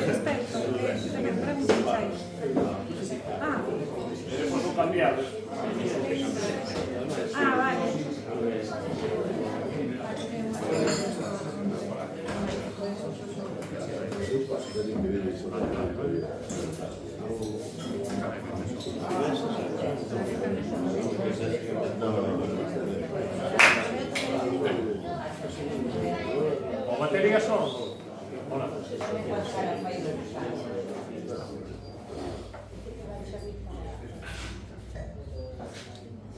Respecto, Queremos un cambiado. vale. O batería son? Hola.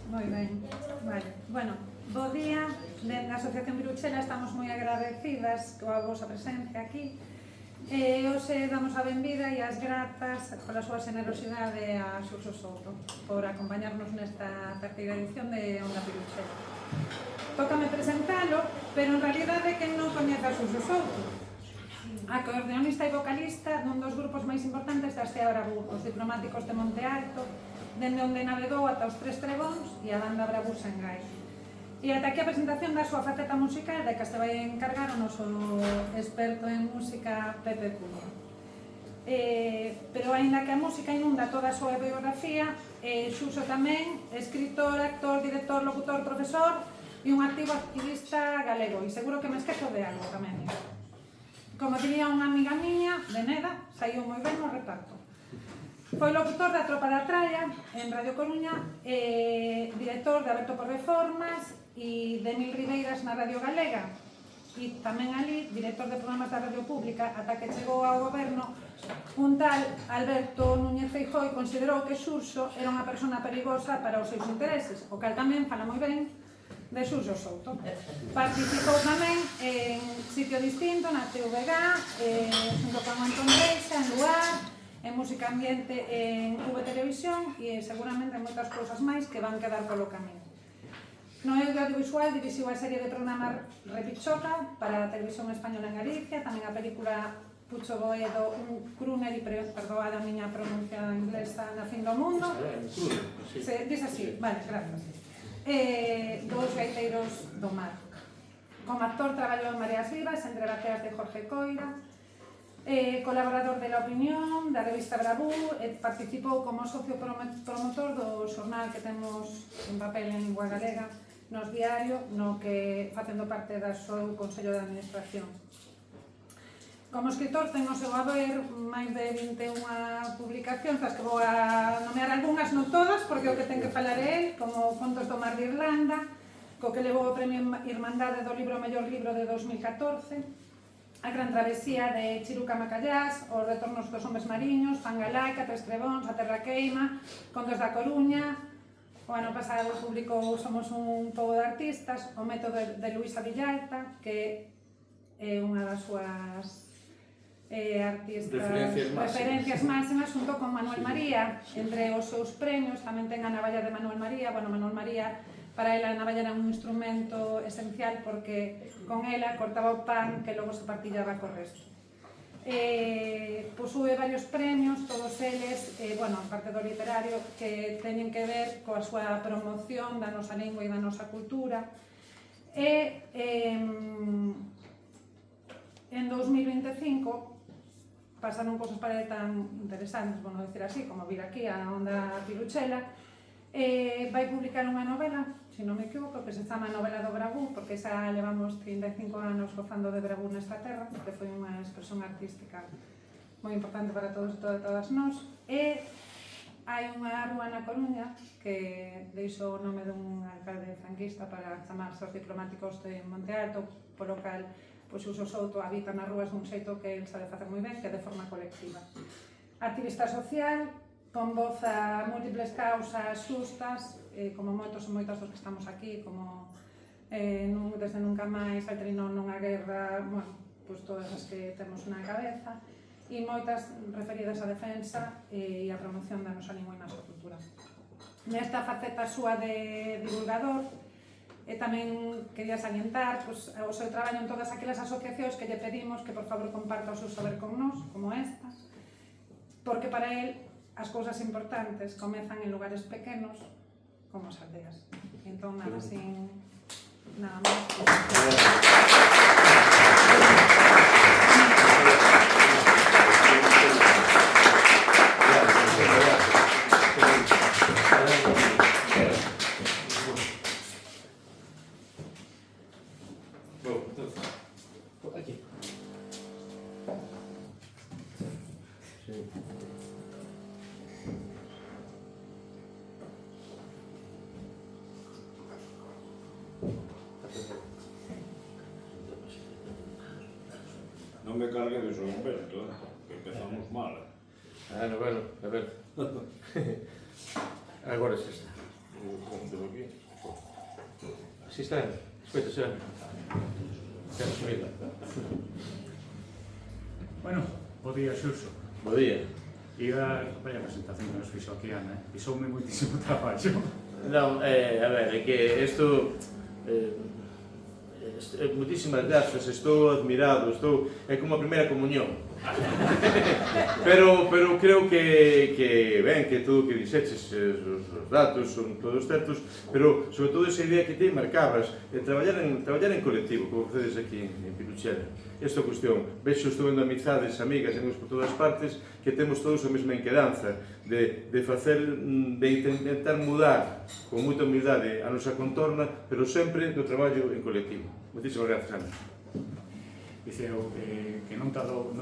Moi ben, vale. Bueno, bo día. Dende a Asociación Viruchela estamos moi agradecidas coa vosa presencia aquí. Hoxe damos a benvida e as grazas pola súa generosidade a Xurxo Souto por acompañarnos nesta terceira edición de Onda Viruchela. Tócame presentalo, pero en realidade quen non coñece a Xurxo Souto? Acordeonista e vocalista dun dos grupos máis importantes da Estea Bravú, os Diplomáticos de Monte Alto, dende onde navegou ata os Tres Trebóns e a banda Bravú Sangai. E ata aquí a presentación da súa faceta musical, da que se vai encargar o noso experto en música, Pepe Cuña. Pero aínda que a música inunda toda a súa biografía, Xurxo tamén, escritor, actor, director, locutor, profesor e un activo activista galego, e seguro que me esquezo de algo tamén. Como diría unha amiga miña, de Neda, saiu moi ben no reparto. Foi locutor da Tropa da Tralla en Radio Coruña, director de Aberto por Reformas e de Mil Ribeiras na Radio Galega, e tamén ali director de programas da Radio Pública ata que chegou ao goberno un tal Alberto Núñez Feijóo e considerou que Xurxo era unha persona perigosa para os seus intereses, o cal tamén fala moi ben de Xurxo Souto. Participou tamén en Sitio Distinto, na TVG, junto con Antón Reixa, en Luar, en Música Ambiente, en V Televisión e seguramente en moitas cousas máis que van quedar polo camino. No eido audiovisual dirixiu a serie de programas Repichoca para a Televisión Española en Galicia, tamén a película Pucho Boedo, un crooner, e perdoada a miña pronuncia inglesa, na fin do mundo. Diz así, vale, gracias. Dos gaiteiros do mar. Como actor traballou en Mareas Vivas, entre bateas de Jorge Coira, colaborador de La Opinión, da revista Bravú, participou como socio promotor do xornal que temos en papel en lingua galega, Nos Diario, no que facendo parte da seu Consello de Administración. Como escritor ten o seu haber máis de 21 publicacións, das que vou a nomear algunhas, non todas, porque o que ten que falar é el, como Contos do Mar de Irlanda, co que levou o Premio Irmandade do Libro Mellor Libro de 2014, A Gran Travesía de Chiruca Macallás, Os Retornos dos Homes Mariños, Fangalaica, Tres Trebóns, A Terra Queima, Contos da Coruña. O ano pasado publicou Somos un pobo de artistas, O método de Luisa Villalta, que é unha das súas referencias máximas, junto con Manuel María. Entre os seus premios tamén ten a navalla de Manuel María. Bueno, Manuel María, para ela a navalla era un instrumento esencial porque con ela cortaba o pan que logo se partillaba co resto. Posúe varios premios, todos eles, bueno, parte do literario, que teñen que ver coa súa promoción da nosa lingua e da nosa cultura. E en 2025 pasaron cosas para ele tan interesantes, bueno, decir así, como vir aquí a Onda Viruchela. Vai publicar unha novela, se non me equivoco, que se chama Novela do Bravú, porque xa levamos 35 anos gozando de Bravú nesta terra, que foi unha expresión artística moi importante para todos e todas nós. E hai unha rúa na Coruña que deixou o nome dun alcalde franquista para chamarse os Diplomáticos de Monte Alto, polo cal Xurxo Souto habita nas rúas dun xeito que el sabe facer moi ben, que é de forma colectiva. Activista social, con voz a múltiples causas xustas, como moitos e moitas dos que estamos aquí, como Desde Nunca Máis, Altrinón nunha guerra, bueno, pues todas as que temos na cabeza, e moitas referidas á defensa e á promoción da nosa lingua e nosa cultura. Nesta faceta súa de divulgador, tamén quería salientar o seu traballo en todas aquelas asociacións que lle pedimos que por favor comparta o seu saber con nós, como esta, porque para el as cousas importantes comezan en lugares pequenos como as aldeas. Entón, nada, sin nada máis. Aquí. Sí. Non me cargues o invento, que empezamos mal. Bueno, a ver. Agora xa está. Aquí. Así está. Escoita, xa. Xa resumido. Bueno, bo día, Xurxo. Bo día. Iba a presentación que nos fixo aquí, Ana, e soume moitísimo traballo. Non, a ver, é que isto... moitísimas grazas, estou admirado, é como a primeira comunión. pero creo que ben, que todo o que dixeches, os datos son todos certos, pero sobre todo esa idea que te marcabas, traballar en colectivo, como facedes aquí en Piruchela. Esta cuestión, vexo, estou vendo amizades, amigas, amigos por todas partes, que temos todos a mesma inquedanza de intentar mudar con moita humildade a nosa contorna, pero sempre do traballo en colectivo. Moitísimas grazas, Ana. Diceu que non tardou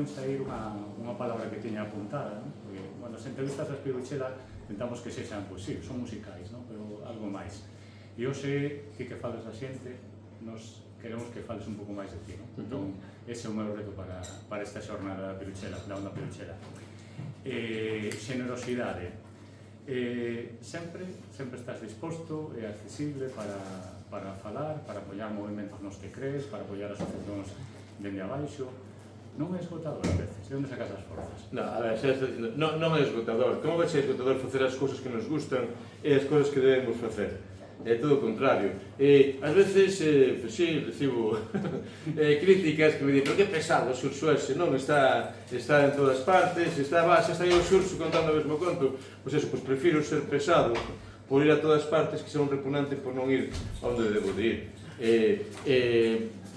en sair unha palabra que tiña apuntada, non? Porque, bueno, as entrevistas das Piruchela tentamos que sexan, pois sí, son musicais, non? Pero algo máis. E hoxe, ti que falas a xente, nos queremos que fales un pouco máis de ti, non? Entón, ese é o meu reto para esta xornada da Piruchela, da Onda Piruchela. Xenerosidade. Sempre estás disposto e accesible para falar, para apoiar movimentos nos que crees, para apoiar asociacións dende abaixo. Non é esgotador a veces, de onde sacas as forzas? Non, a ver, xa está dicindo, non é esgotador. Como vai ser esgotador facer as cousas que nos gustan e as cousas que debemos facer? É todo o contrario. Ás veces, sí, recibo críticas que me dicen, pero que pesado o Xurxo ese, non? Está en todas partes, xa está aí o Xurxo contando o mesmo conto. Pois eso, pois prefiro ser pesado por ir a todas partes que ser un repugnante por non ir onde debo de ir.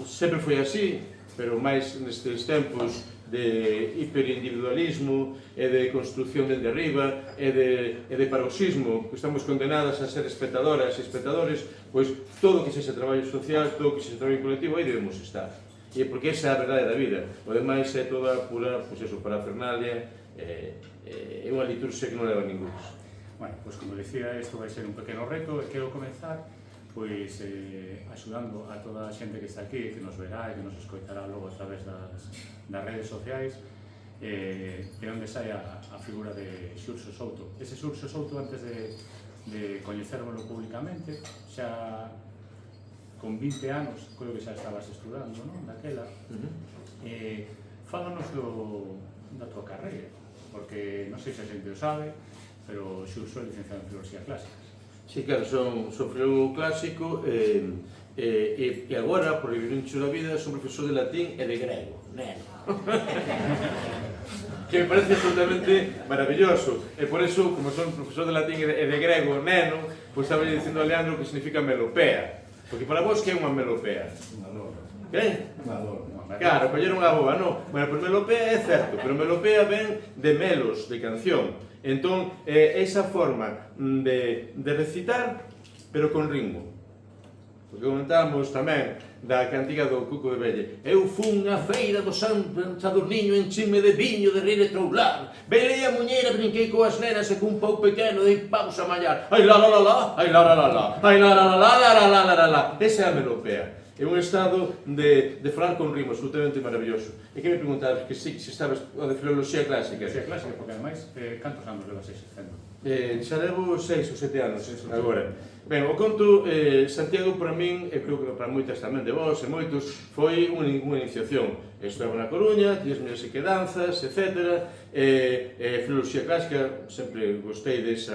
Sempre foi así, pero máis nestes tempos de hiperindividualismo e de construcción dende arriba e de paroxismo, que estamos condenadas a ser espectadoras e espectadores, pois todo o que sexa traballo social, todo o que sexa traballo colectivo, aí debemos estar. E porque esa é a verdade da vida. O demais é toda pura, pois eso, parafernalia, é unha liturxia que non leva a ningún. Bueno, pois como dicía, isto vai ser un pequeno reto e quero comenzar pois axudando a toda a xente que está aquí, que nos verá e que nos escoitará logo a través das redes sociais, de onde sai a figura de Xurxo Souto. Ese Xurxo Souto, antes de coñecérmolo públicamente, xa con 20 anos, creo que xa estabas estudando, non? Daquela. Fálanos da tua carreira, porque non sei se a xente o sabe, pero Xurxo é licenciado en Filosofía Clásica. Sí, claro, son filólogo clásico e agora, por vivir da vida, son profesor de latín e de grego, neno. Que me parece absolutamente maravilloso. E por eso, como son profesor de latín e de grego, neno, pois estaba dicindo a Leandro que significa melopea. Porque para vos, que é unha melopea? Unha lora. Que? Unha lora. Claro, coller unha boa, non? Bueno, pois melopea é certo, pero melopea ven de melos, de canción. Entón, esa forma de recitar, pero con ritmo. Porque comentábamos tamén da cantiga do Cuco de Velle. Eu fun á feira do San Sadurniño en chime de viño de rir e troular. Velei a muñeira, brinquei coas nenas e cun pau pequeno dei pavos a mallar. Ai la la la la, ai la la la la, ai la la la la la la la la la. Esa é a melopea. É un estado de falar con ritmo absolutamente maravilloso. E que me preguntabas que si estabas de filoloxía clásica? Filosofía Clásica, porque ademais, cantos anos levas exercendo? Xa levo 6 ou 7 anos agora. Ben, o conto, Santiago para min, e creo que para moitas tamén de vos e moitos, foi unha iniciación. Estaba na Coruña, tiñas miñas quedanzas, etc. Filoloxía clásica, sempre gostei dese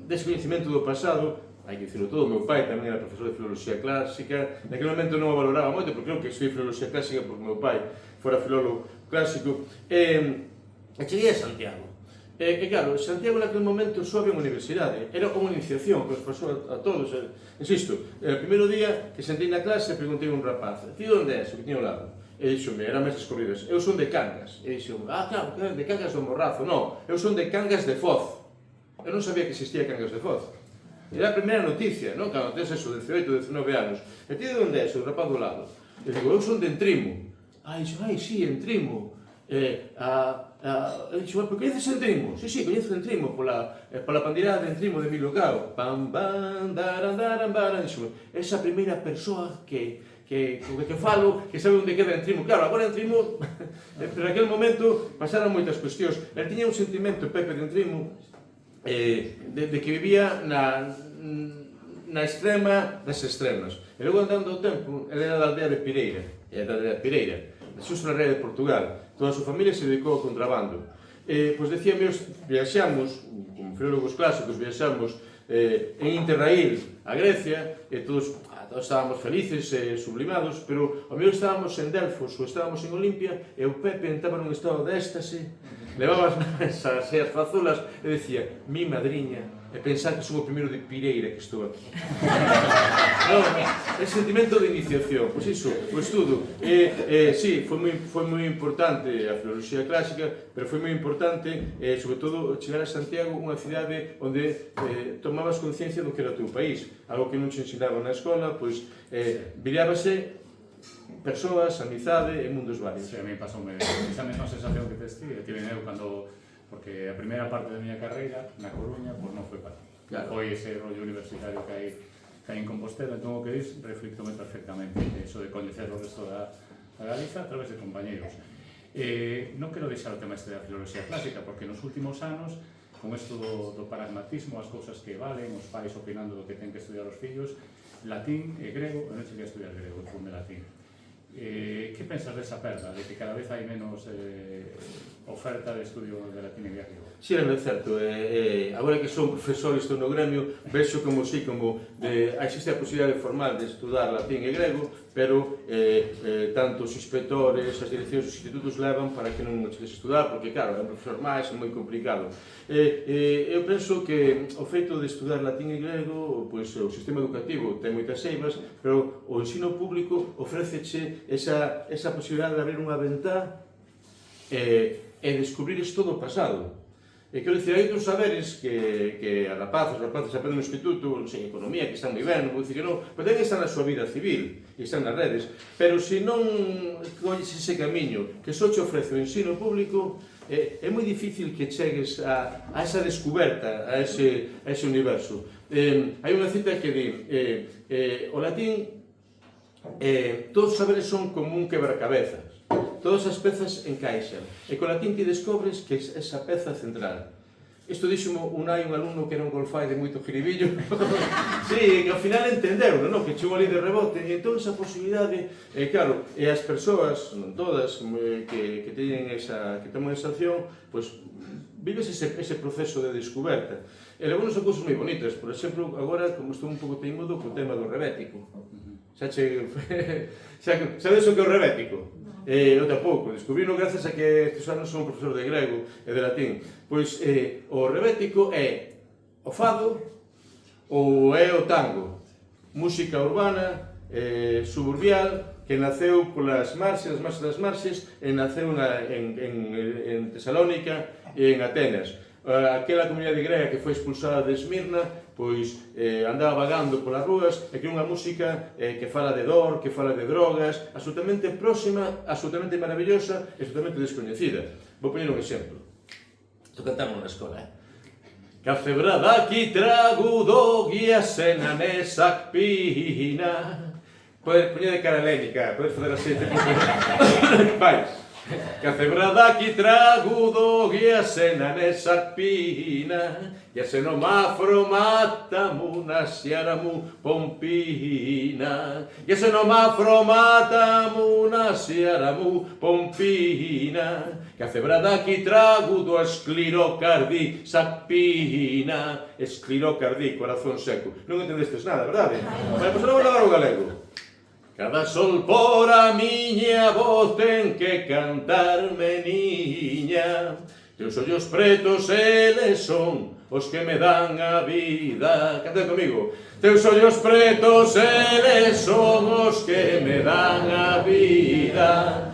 coñecemento do pasado. Hai que dicirlo todo, o meu pai tamén era profesor de filoloxía clásica. Naquele momento non o valoraba moito, porque creo que estudei filoloxía clásica porque o meu pai fora filólogo clásico. E cheguei a Santiago. E claro, Santiago naquele momento só había unha universidade. Era unha iniciación que os pasou a todos. Insisto, o primeiro día que sentei na clase preguntei a un rapaz: ti onde és? O que tiña ao lado. E dixome, eran mesas corridas, eu son de Cangas. E dixome, claro, de Cangas do Morrazo. Non, eu son de Cangas de Foz. Eu non sabía que existía Cangas de Foz. Era a primeira noticia, non? Cando tens eso, 18, 19 anos. E ti de onde é, o rapaz do lado? E digo, eu son de Entrimo. Ai, sí, Entrimo. Dixo, pero coñeces Entrimo? Sí, coñezo Entrimo pola pandeirada de Entrimo de Emilio Cao. Pam, pam, daran, daran, daran. Dixo, esa primeira persoa que falo, que sabe onde queda Entrimo. Claro, agora Entrimo, pero aquel momento pasaron moitas cuestións. El tiña un sentimento, Pepe de Entrimo, de que vivía na extrema das extremas. E logo andando o tempo, ele era da aldea de Pireira, xusto na ría de Portugal. Toda a súa familia se dedicou ao contrabando. Pois decía, viaxamos, como filólogos clásicos, viaxamos en Interrail a Grecia, e todos estábamos felices e sublimados, pero ao mellor estábamos en Delfos ou estábamos en Olimpia e o Pepe estaba nun estado de éxtase, levaba as fazulas e decía, mi madriña, e pensar que son o primeiro de Pireira que estou aquí. Non, é sentimento de iniciación, pois iso, o estudo. Sí, foi moi importante a filoloxía clásica, pero foi moi importante, sobre todo, chegar a Santiago, unha cidade onde tomabas conciencia do que era o teu país, algo que non se ensinaba na escola, pois virábase persoas, amizade e mundos varios. Sí, a mí pasoume esa mesma sensación que tes ti, tive eu cando, porque a primeira parte da miña carreira na Coruña, pois non foi para ti. Foi ese rollo universitario que hai en Compostela, entón o que dis reflictome perfectamente eso de coñecer o resto da Galiza a través de compañeros. Non quero deixar o tema este da filoloxía clásica, porque nos últimos anos, con isto do pragmatismo, as cousas que valen, os pais opinando do que ten que estudiar os fillos, latín e grego, eu non cheguei a estudiar grego, eu fui de latín. Que pensas desa perda, de que cada vez hai menos oferta de estudio de latín e griego? Si, é certo. Agora que son profesor e estou no gremio, vexo como existe a posibilidade formal de estudar latín e grego, pero tanto os inspectores, as direccións dos institutos levan para que non chegues a estudar, porque claro, é un profesor máis, é moi complicado. Eu penso que o feito de estudar latín e grego, pois o sistema educativo ten moitas eivas, pero o ensino público ofréceche esa posibilidade de abrir unha ventá e descubrires todo o pasado. E quero dicir, hai outros saberes que os rapaces aprenden no instituto, non sei, economía, que están moi ben, non vou dicir que non, pero ten que estar na súa vida civil, e están nas redes, pero se non colles ese camiño que só te ofrece o ensino público, é moi difícil que chegues a esa descoberta, a ese universo. Hai unha cita que di, o latín, todos os saberes son como un quebracabezas. Todas as pezas encaixan, e con latín ti descobres que é esa peza central. Isto díxome un alumno que era un golfai de moito jiribillo, sí, que ao final entendeu, non? Que chegou ali de rebote, e entón esa posibilidade, claro, e as persoas, non todas, que toman esa acción, pois vives ese proceso de descoberta. E logo non son cousas moi bonitas, por exemplo, agora, como estou un pouco teimudo co tema do rebético. Sabes o que é o rebético? Eu tampouco, descubrino grazas a que estes anos son profesor de grego e de latín. Pois o rebético é o fado ou é o tango, música urbana, suburbial, que naceu polas marxes, as marxes das marxes, e naceu en Tesalónica e en Atenas. Aquela comunidade grega que foi expulsada de Esmirna, pois andaba vagando polas rúas e que unha música que fala de dor, que fala de drogas, absolutamente próxima, absolutamente maravillosa e absolutamente descoñecida. Vou poñer un exemplo. Isto cantamos na escola, Cafebrada aquí trago do guiasena nesa pina. Podes poñer de cara helénica, podes fazer así. Vai. Cafebrada aquí trago do guiasena nesa pina, e a senomafro matamu na xiaramu pompina, e a senomafro matamu na xiaramu pompina, cafebrada aquí trago do esclirocardi sapina, esclirocardi, corazón seco. Non entendestes nada, verdade? Vale, pois non vou levar o galego. Cada sol por a miña voz ten que cantar, meniña. Teus ollos pretos, eles son os que me dan a vida. Canta comigo. Teus ollos pretos, eles son os que me dan a vida.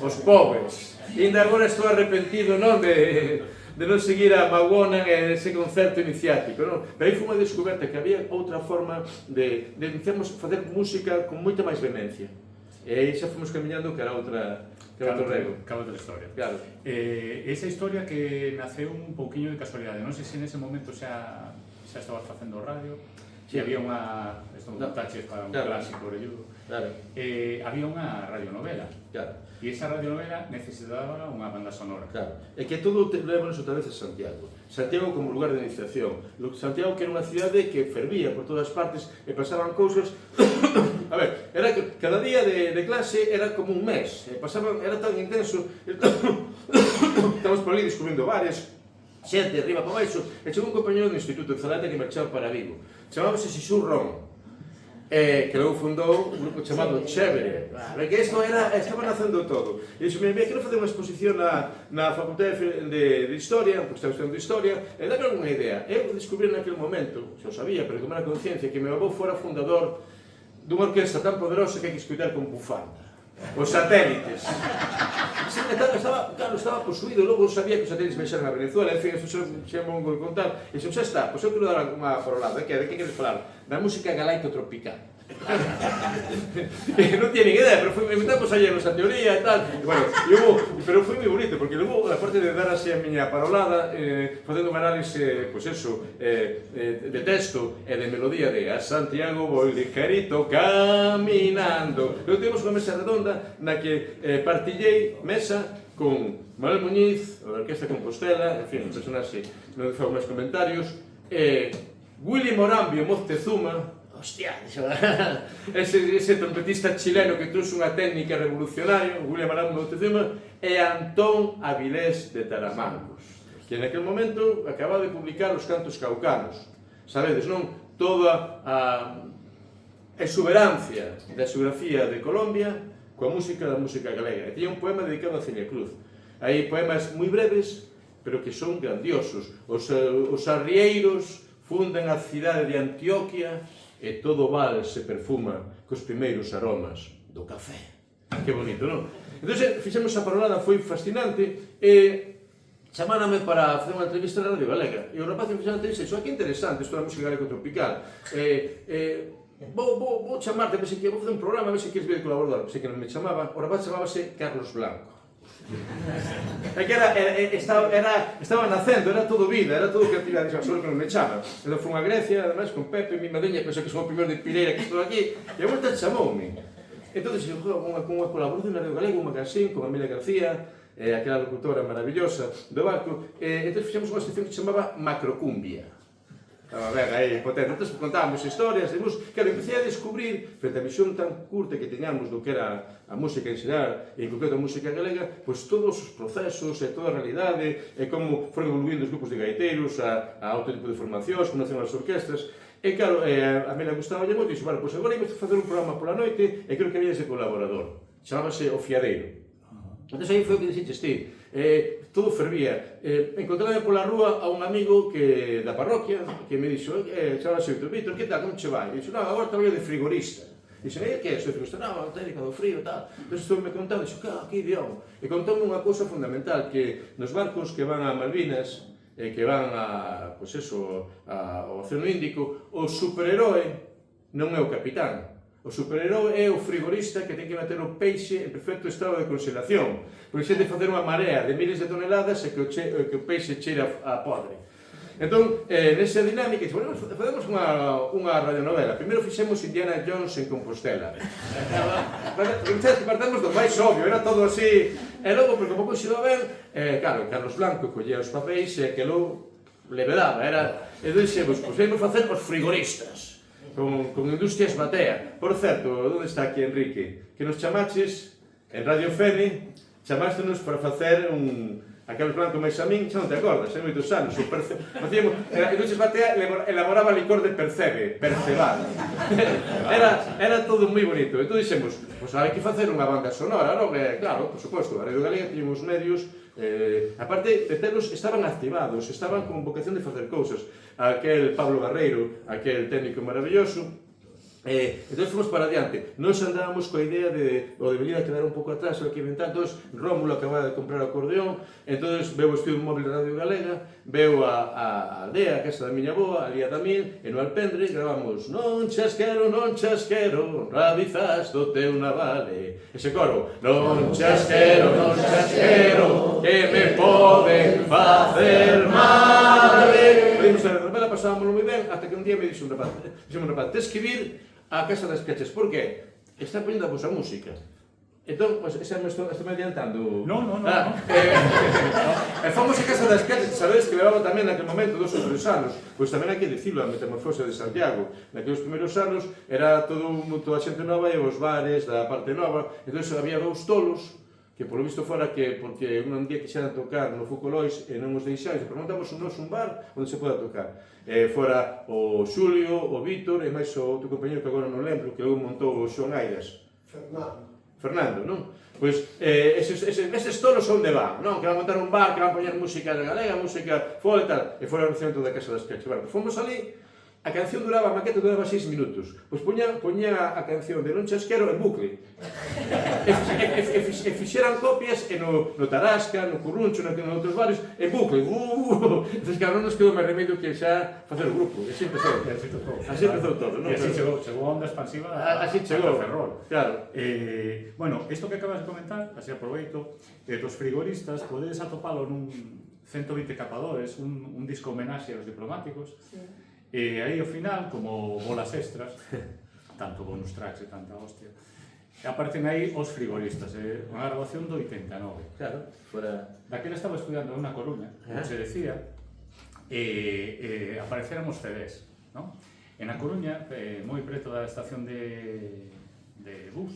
os pobres. E ainda agora estou arrepentido, non, de non seguir a Magonan e ese concerto iniciático, non? Pero aí foi unha descoberta que había outra forma de facer música con moita máis vehemencia. E aí xa fomos camiñando que era outro rego. Cada outra historia. Claro. Esa historia que naceu un pouquiño de casualidade, non sei se nese momento xa estabas facendo radio, se había unha... Isto non taches para un clásico orelludo. Claro. Había unha radionovela. Claro. E esa radionovela necesitaba unha banda sonora. Claro. É que todo levámonos outra vez a Santiago. Santiago como lugar de iniciación. Santiago que era unha cidade que fervía por todas partes e pasaban cousas... A ver, era que cada día de clase era como un mes. Era tan intenso... Estamos por ali descubrindo bares, xente, arriba para baixo, e chegou un compañero do Instituto de Zalata que marchaba para Vigo. Chamábase Xisú Ron. Que logo fundou un grupo chamado Chévere, que isto estaba nacendo todo. E dixo, mira, quero facer unha exposición na Facultade de Historia, porque estaba estudando Historia, e dame alguna idea. Eu descubrí naquele momento, xa o sabía, pero tomar a conciencia, que meu avó fora fundador dunha orquesta tan poderosa que hai que escutar con bufanda. Os satélites. Estaba posuído, logo sabía que os satélites baixaran a Venezuela, en fin, eso xa me vou contar, e xa está, pois eu quero dar unha parolada, de que queres falar? Da música galaico-tropical. Non tiene nin idea, pero inventamos ayer esa teoría e tal, pero foi moi bonito, porque logo, aparte de dar así a miña parolada, facendo un análise, pois eso, de texto e de melodía de A Santiago voy ligerito caminando. Logo tivemos unha mesa redonda na que partillei mesa con Manuel Muñiz, a Orquesta Compostela, en fin, un personaxe non fago máis comentarios, Willy Morambio Moctezuma, hostia, ese trompetista chileno que trouxe unha técnica revolucionaria, Willy Morambio Moctezuma, e Antón Avilés de Taramancos, que en aquel momento acababa de publicar Os Cantos Caucanos. Sabedes, non? Toda a exuberancia da xeografía de Colombia coa música da música galega. E tiña un poema dedicado a Celia Cruz. Hai poemas moi breves, pero que son grandiosos. Os arrieiros funden a cidade de Antioquia e todo o val se perfuma cos primeiros aromas do café. Que bonito, non? Entón, fixemos a parolada, foi fascinante, e chamárame para facer unha entrevista na Radio Galega. E o rapaz que fixera a entrevista dixo, que interesante isto da música galego-tropical. Vou chamarte, vou facer un programa, a ver se queres vir colaborador. Sei que non me chamaba, o rapaz chamábase Carlos Blanco. É que estaba nacendo, era todo vida, era todo creatividade, só que non me chama. Entón foi unha Grecia, ademais, con Pepe, mi madriña, penso que son o primeiro de Pireira que estou aquí, e a volta chamoume. Entón, con unha colaboración na Radio Galega, un magazín, con Amelia García, aquela locutora maravillosa do barco, entón fixemos unha sección que se chamaba Macrocumbia. A ver, aí, potente. Entón, contábamos historias, claro, empecé a descubrir, frente a visión tan curta que teñamos do que era a música en xeral, e en concreto a música galega, pois todos os procesos e toda a realidade, e como foron evoluindo os grupos de gaiteiros, a outro tipo de formacións, como nacen as orquestras, e claro, a mí me gustaba moito, e dixo, vale, pois agora imos facer un programa pola noite, e creo que había ese colaborador, chamábase O Fiadeiro. Entón, aí foi o que dixeches ti. Todo fervía. Encontrame pola rúa a un amigo da parroquia que me dixo, chamase Víctor, que tal, como che vai? E dixo, non, agora traballo de frigorista. E dixo, que é? Estou frigorista? Non, a técnica do frío e tal. Entón, estou me contando, dixo, que idioma. E contoume unha cousa fundamental, que nos barcos que van a Malvinas, que van ao Océano Índico, o superheroe non é o capitán. O superheroe é o frigorista que ten que meter o peixe en perfecto estado de congelación, porque xe de facer unha marea de miles de toneladas e que o peixe cheira a podre. Entón, nesa dinámica, facemos unha radionovela. Primeiro fixemos Indiana Jones en Compostela. Partamos do máis obvio, era todo así. E logo, porque pouco se iba ben, claro, Carlos Blanco collía os papéis e que logo le vedaba. E dixemos, pois vamos facer os frigoristas. Con Industrias Batea. Por certo, onde está aquí Enrique? Que nos chamaches en Radio Fene, chamástenos para facer a Carlos Blanco máis a min, xa non te acordas, hai moitos anos, Industrias Batea elaboraba licor de percebal. Era todo moi bonito. Entón dixemos, pois hai que facer unha banda sonora, non? Claro, por suposto, a Radio Galega tiña uns medios, aparte de telos, estaban activados, estaban con vocación de facer cousas. Aquel Pablo Barreiro, aquel técnico maravilloso, Entón fomos para adiante. Nos andábamos coa idea de o debería quedar un pouco atrás, o que inventar. Entón, Rómulo acababa de comprar o acordeón, entón veu o estudio móvil de Radio Galega, veu a aldea, a casa da miña boa, ali a Damil, e no Alpendre gravamos Non chasquero, rabizas do teu navale. Ese coro, non chasquero, que me poden facer mal. Oímos a novela, pasábamos moi ben, hasta que un día me dixo un rapaz, tes que vir a Casa das Queches, por que? Está poñendo a vosa música. Entón, pues, esa me estou adiantando. No. Fomos a Casa das Queches, sabedes que levaba tamén naquele momento 2 ou 3 anos, pois tamén hai que dicilo, a metamorfose de Santiago. Naqueles primeiros anos era toda a xente nova e os bares da parte nova, entón había 2 tolos, que polo visto fora que, porque un día quixeran tocar no Foucolois e non os deixáis, pero montamos un bar onde se poda tocar. Fora o Xulio, o Víctor e máis o outro compañero que agora non lembro, que logo montou o Xoan Airas. Fernando, non? Pois eses tolos onde van, non? Que van montar un bar, que van poñer música galega, música folk e tal, e fora o recibimento da Casa das Queches. Bueno, fomos ali, a canción duraba, a maqueta duraba 6 minutos. Pois poña a canción de Non chasquero en bucle. E fixeran copias no Tarasca, no Curruncho, en outros bares, en bucle. Entón, claro, non nos quedou máis remedio que xa facer o grupo. E así empezou. Así empezou todo, non? E así chegou a onda expansiva así chegou. a Ferrol. Claro. Bueno, isto que acabas de comentar, así aproveito, dos frigoristas, podedes atopalo nun 120 capadores, un disco homenaxe aos diplomáticos. E aí ao final, como bolas extras, tanto bonus tracks e tanta hostia, aparecen aí os frigoristas, unha grabación do 89. Claro, fora... Daquela estaba estudiando na Coruña, como se decía, e aparecéramos CDs, non? En a Coruña, moi preto da estación de bus,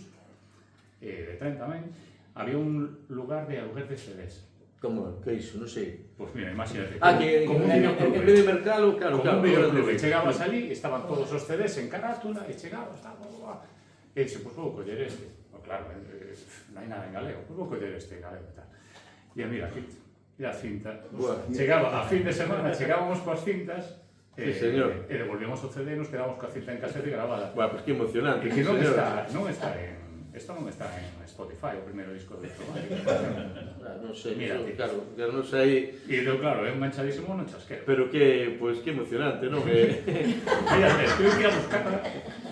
de tren tamén, había un lugar de aluguer de CDs. Como? Que iso? Non sei. Pois mira, imagínate. Que en vez de mercado, claro. Como un videoclub, e chegabas ali, estaban todos os CDs en carátula, e chegabas, e dixe, pois vou coller este. Pois claro, non hai nada en galego, pois vou coller este en galego e tal. E mira, aquí, a cinta. Chegaba, a fin de semana, chegábamos coas cintas, sí, señor. E devolvíamos o CD e nos quedábamos coa cinta en casete grabada. Pois que emocionante. E que non está en... Isto non está en Spotify, o primeiro disco de Diplomático. Non sei, mira, claro, non sei... E claro, é un manchadísimo non chasquero. Pero que, pois, que emocionante, non? Mira, escribí que a buscar,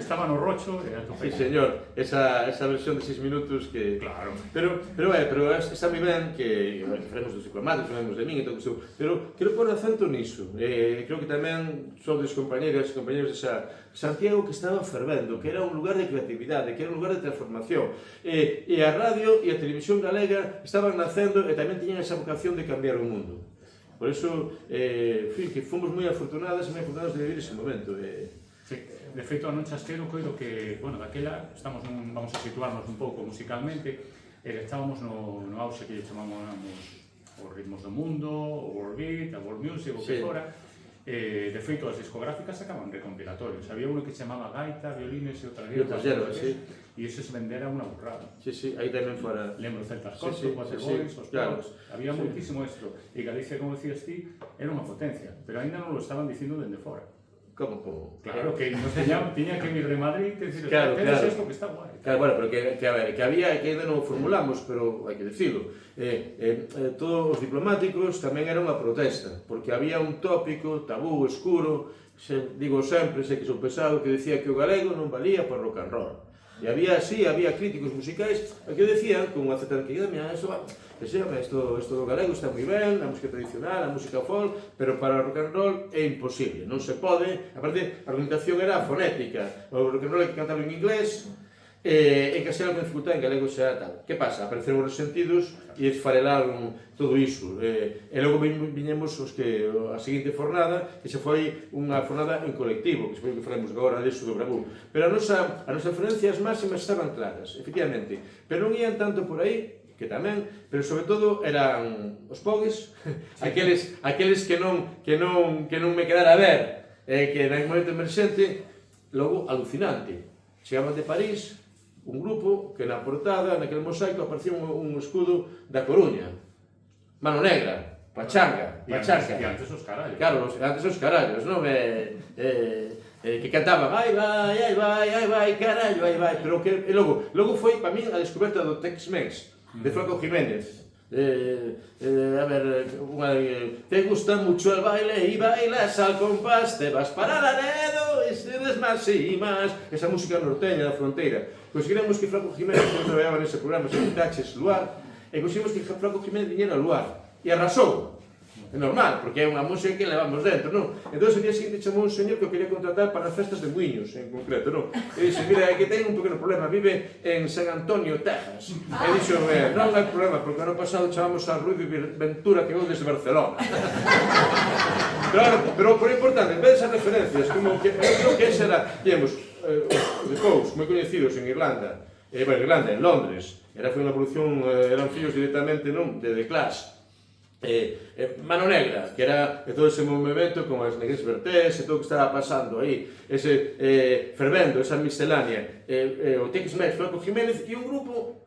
estaba no Rocho e a tope. Sí, señor, esa versión de 6 minutos que... Claro. Pero está moi ben que faremos dos diplomáticos, faremos de min e todo isto, pero quero pôr acento niso. Creo que tamén son dos compañeros e compañeros desa Santiago que estaba fervendo, que era un lugar de creatividade, que era un lugar de transformación. E a radio e a televisión galega estaban nacendo e tamén tiñan esa vocación de cambiar o mundo. Por iso, que fomos moi afortunados de vivir ese momento. Sí, de feito, a Non chasquero, coido que, bueno, daquela, vamos a situarnos un pouco musicalmente, estábamos no auxe que chamamos os ritmos do mundo, o world beat, a world music, o que fora. De feito, as discográficas sacaban recompilatorios. Había uno que se chamaba Gaita, Violines e outras hierbas, sí. E eso se vendera unha burrada. Sí, aí tamén fora... Lembro Celtas Cortos, Waterboys, os Progs, había moitísimo isto. E Galicia, como decías ti, era unha potencia, pero ainda non lo estaban dicindo dende fora. Como? Claro, que nos tiña que vir de Madrid e dicir, tedes isto que está guai. Claro, bueno, pero que había, que ainda non formulamos, pero hai que dicilo, todos os diplomáticos tamén era unha protesta, porque había un tópico tabú, escuro, digo sempre, sei que son pesado, que decía que o galego non valía para rock and roll. E había críticos musicais que decían, con unha certa tranquilidade, mira, isto do galego está moi ben, a música tradicional, a música folk, pero para rock and roll é imposible, non se pode. Aparte, a argumentación era fonética, o rock and roll hai que cantarlo en inglés, e que xa era unha dificultade en galego xa tal. Que pasa? Apareceron os resentidos e esfarelaron todo iso. E logo viñemos a seguinte fornada, que xa foi unha fornada en colectivo, que foi o que falamos agora deso do Bravú. Pero as nosas referencias máximas estaban claras, efectivamente, pero non ian tanto por aí, que tamén, pero sobre todo eran os pogues, aqueles que non me quedara a ver, que naquele momento emerxente, logo alucinante. Chegaban de París, un grupo que na portada, naquele mosaico, aparecía un escudo da Coruña. Mano negra, pachanga. E antes os carallos. Claro, antes os carallos, non? que cantaban ai vai, carallo, ai vai, pero que logo foi para min a descoberta do Tex-Mex de Flaco Jiménez. A ver, te gusta mucho el baile y bailas al compás, te vas para Laredo y sigues más y más. Esa música norteña da fronteira. Conseguiremos que Flaco Jiménez non traballaba nese programa, se quitaches Luar, e conseguimos que Flaco Jiménez viñera a Luar e arrasou. É normal, porque é unha música que levamos dentro, non? Entón, o día seguinte chamou un señor que o quería contratar para as festas de Muiños, en concreto, non? E dixo, mira, é que ten un pequeno problema, vive en San Antonio, Texas. E dixo, non hai problema, porque o ano pasado chamamos a Rui Ventura que veu desde Barcelona. Claro, pero por importante, en vez desas referencias, como que, eu creo que esa era, digamos, The Pogues, moi coñecidos en Irlanda, en Londres, foi unha evolución, eran fillos directamente, non? De The Clash. Mano Negra, que era todo ese movimento con as Negres Vertés e todo o que estaba pasando aí, ese fervendo, esa miscelánea, o Tex-Mex, Flaco Jiménez e un grupo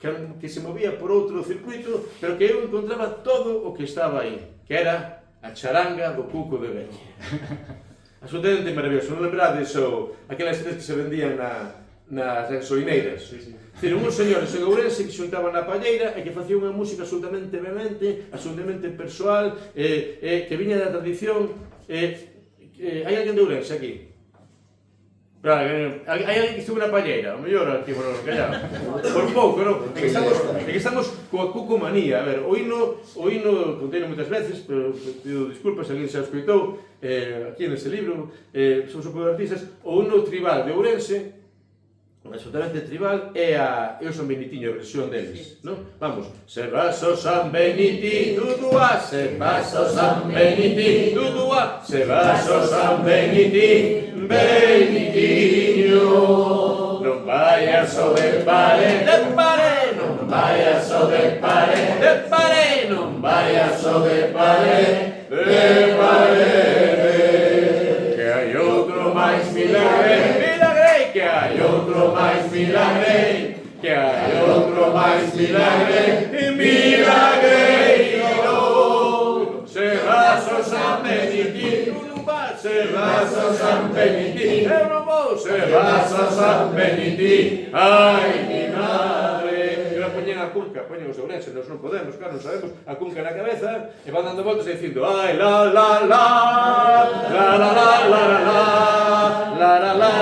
que se movía por outro circuito, pero que eu encontraba todo o que estaba aí, que era a charanga do Cuco de Veña. Absolutamente maravilloso, non lembrades aquelas cenas que se vendían nas gasolineiras? Tiron uns señores en Ourense que xuntaban na palleira e que facían unha música absolutamente vehemente, absolutamente persoal, que viña da tradición. Hai alguén de Ourense aquí? Hai alguén que estuvo na palleira? O mellor aquí, bueno, callado. Por pouco, non? É que estamos coa cucomanía. A ver, o hino conteino moitas veces, pero pido disculpas se alguén xa o escoitou, aquí nese libro, somos un pouco de artistas, o hino tribal de Ourense, absolutamente tribal, eu son Benitiño, a versión deles, non? Vamos. Se vas o San Benitín, dudúa, se vas o San Benitín, dudúa, se vas o San Benitín, Benitiño. Non vayas o de pare, non vayas o de pare, non vayas o de pare, que hai outro máis milagre, que hai outro máis milagre, que hai outro máis milagre, milagreiro. Se vas o San Benitín, non vas, se vas o San Benitín, eu non vou, se vas o San Benitín, ai, mi madre. E non poñen a cunca, poñen os ourenses, nós non podemos, claro, non sabemos, a cunca na cabeza, e van dando voltas e dicindo, ai, la, la, la, la, la, la, la, la, la, la,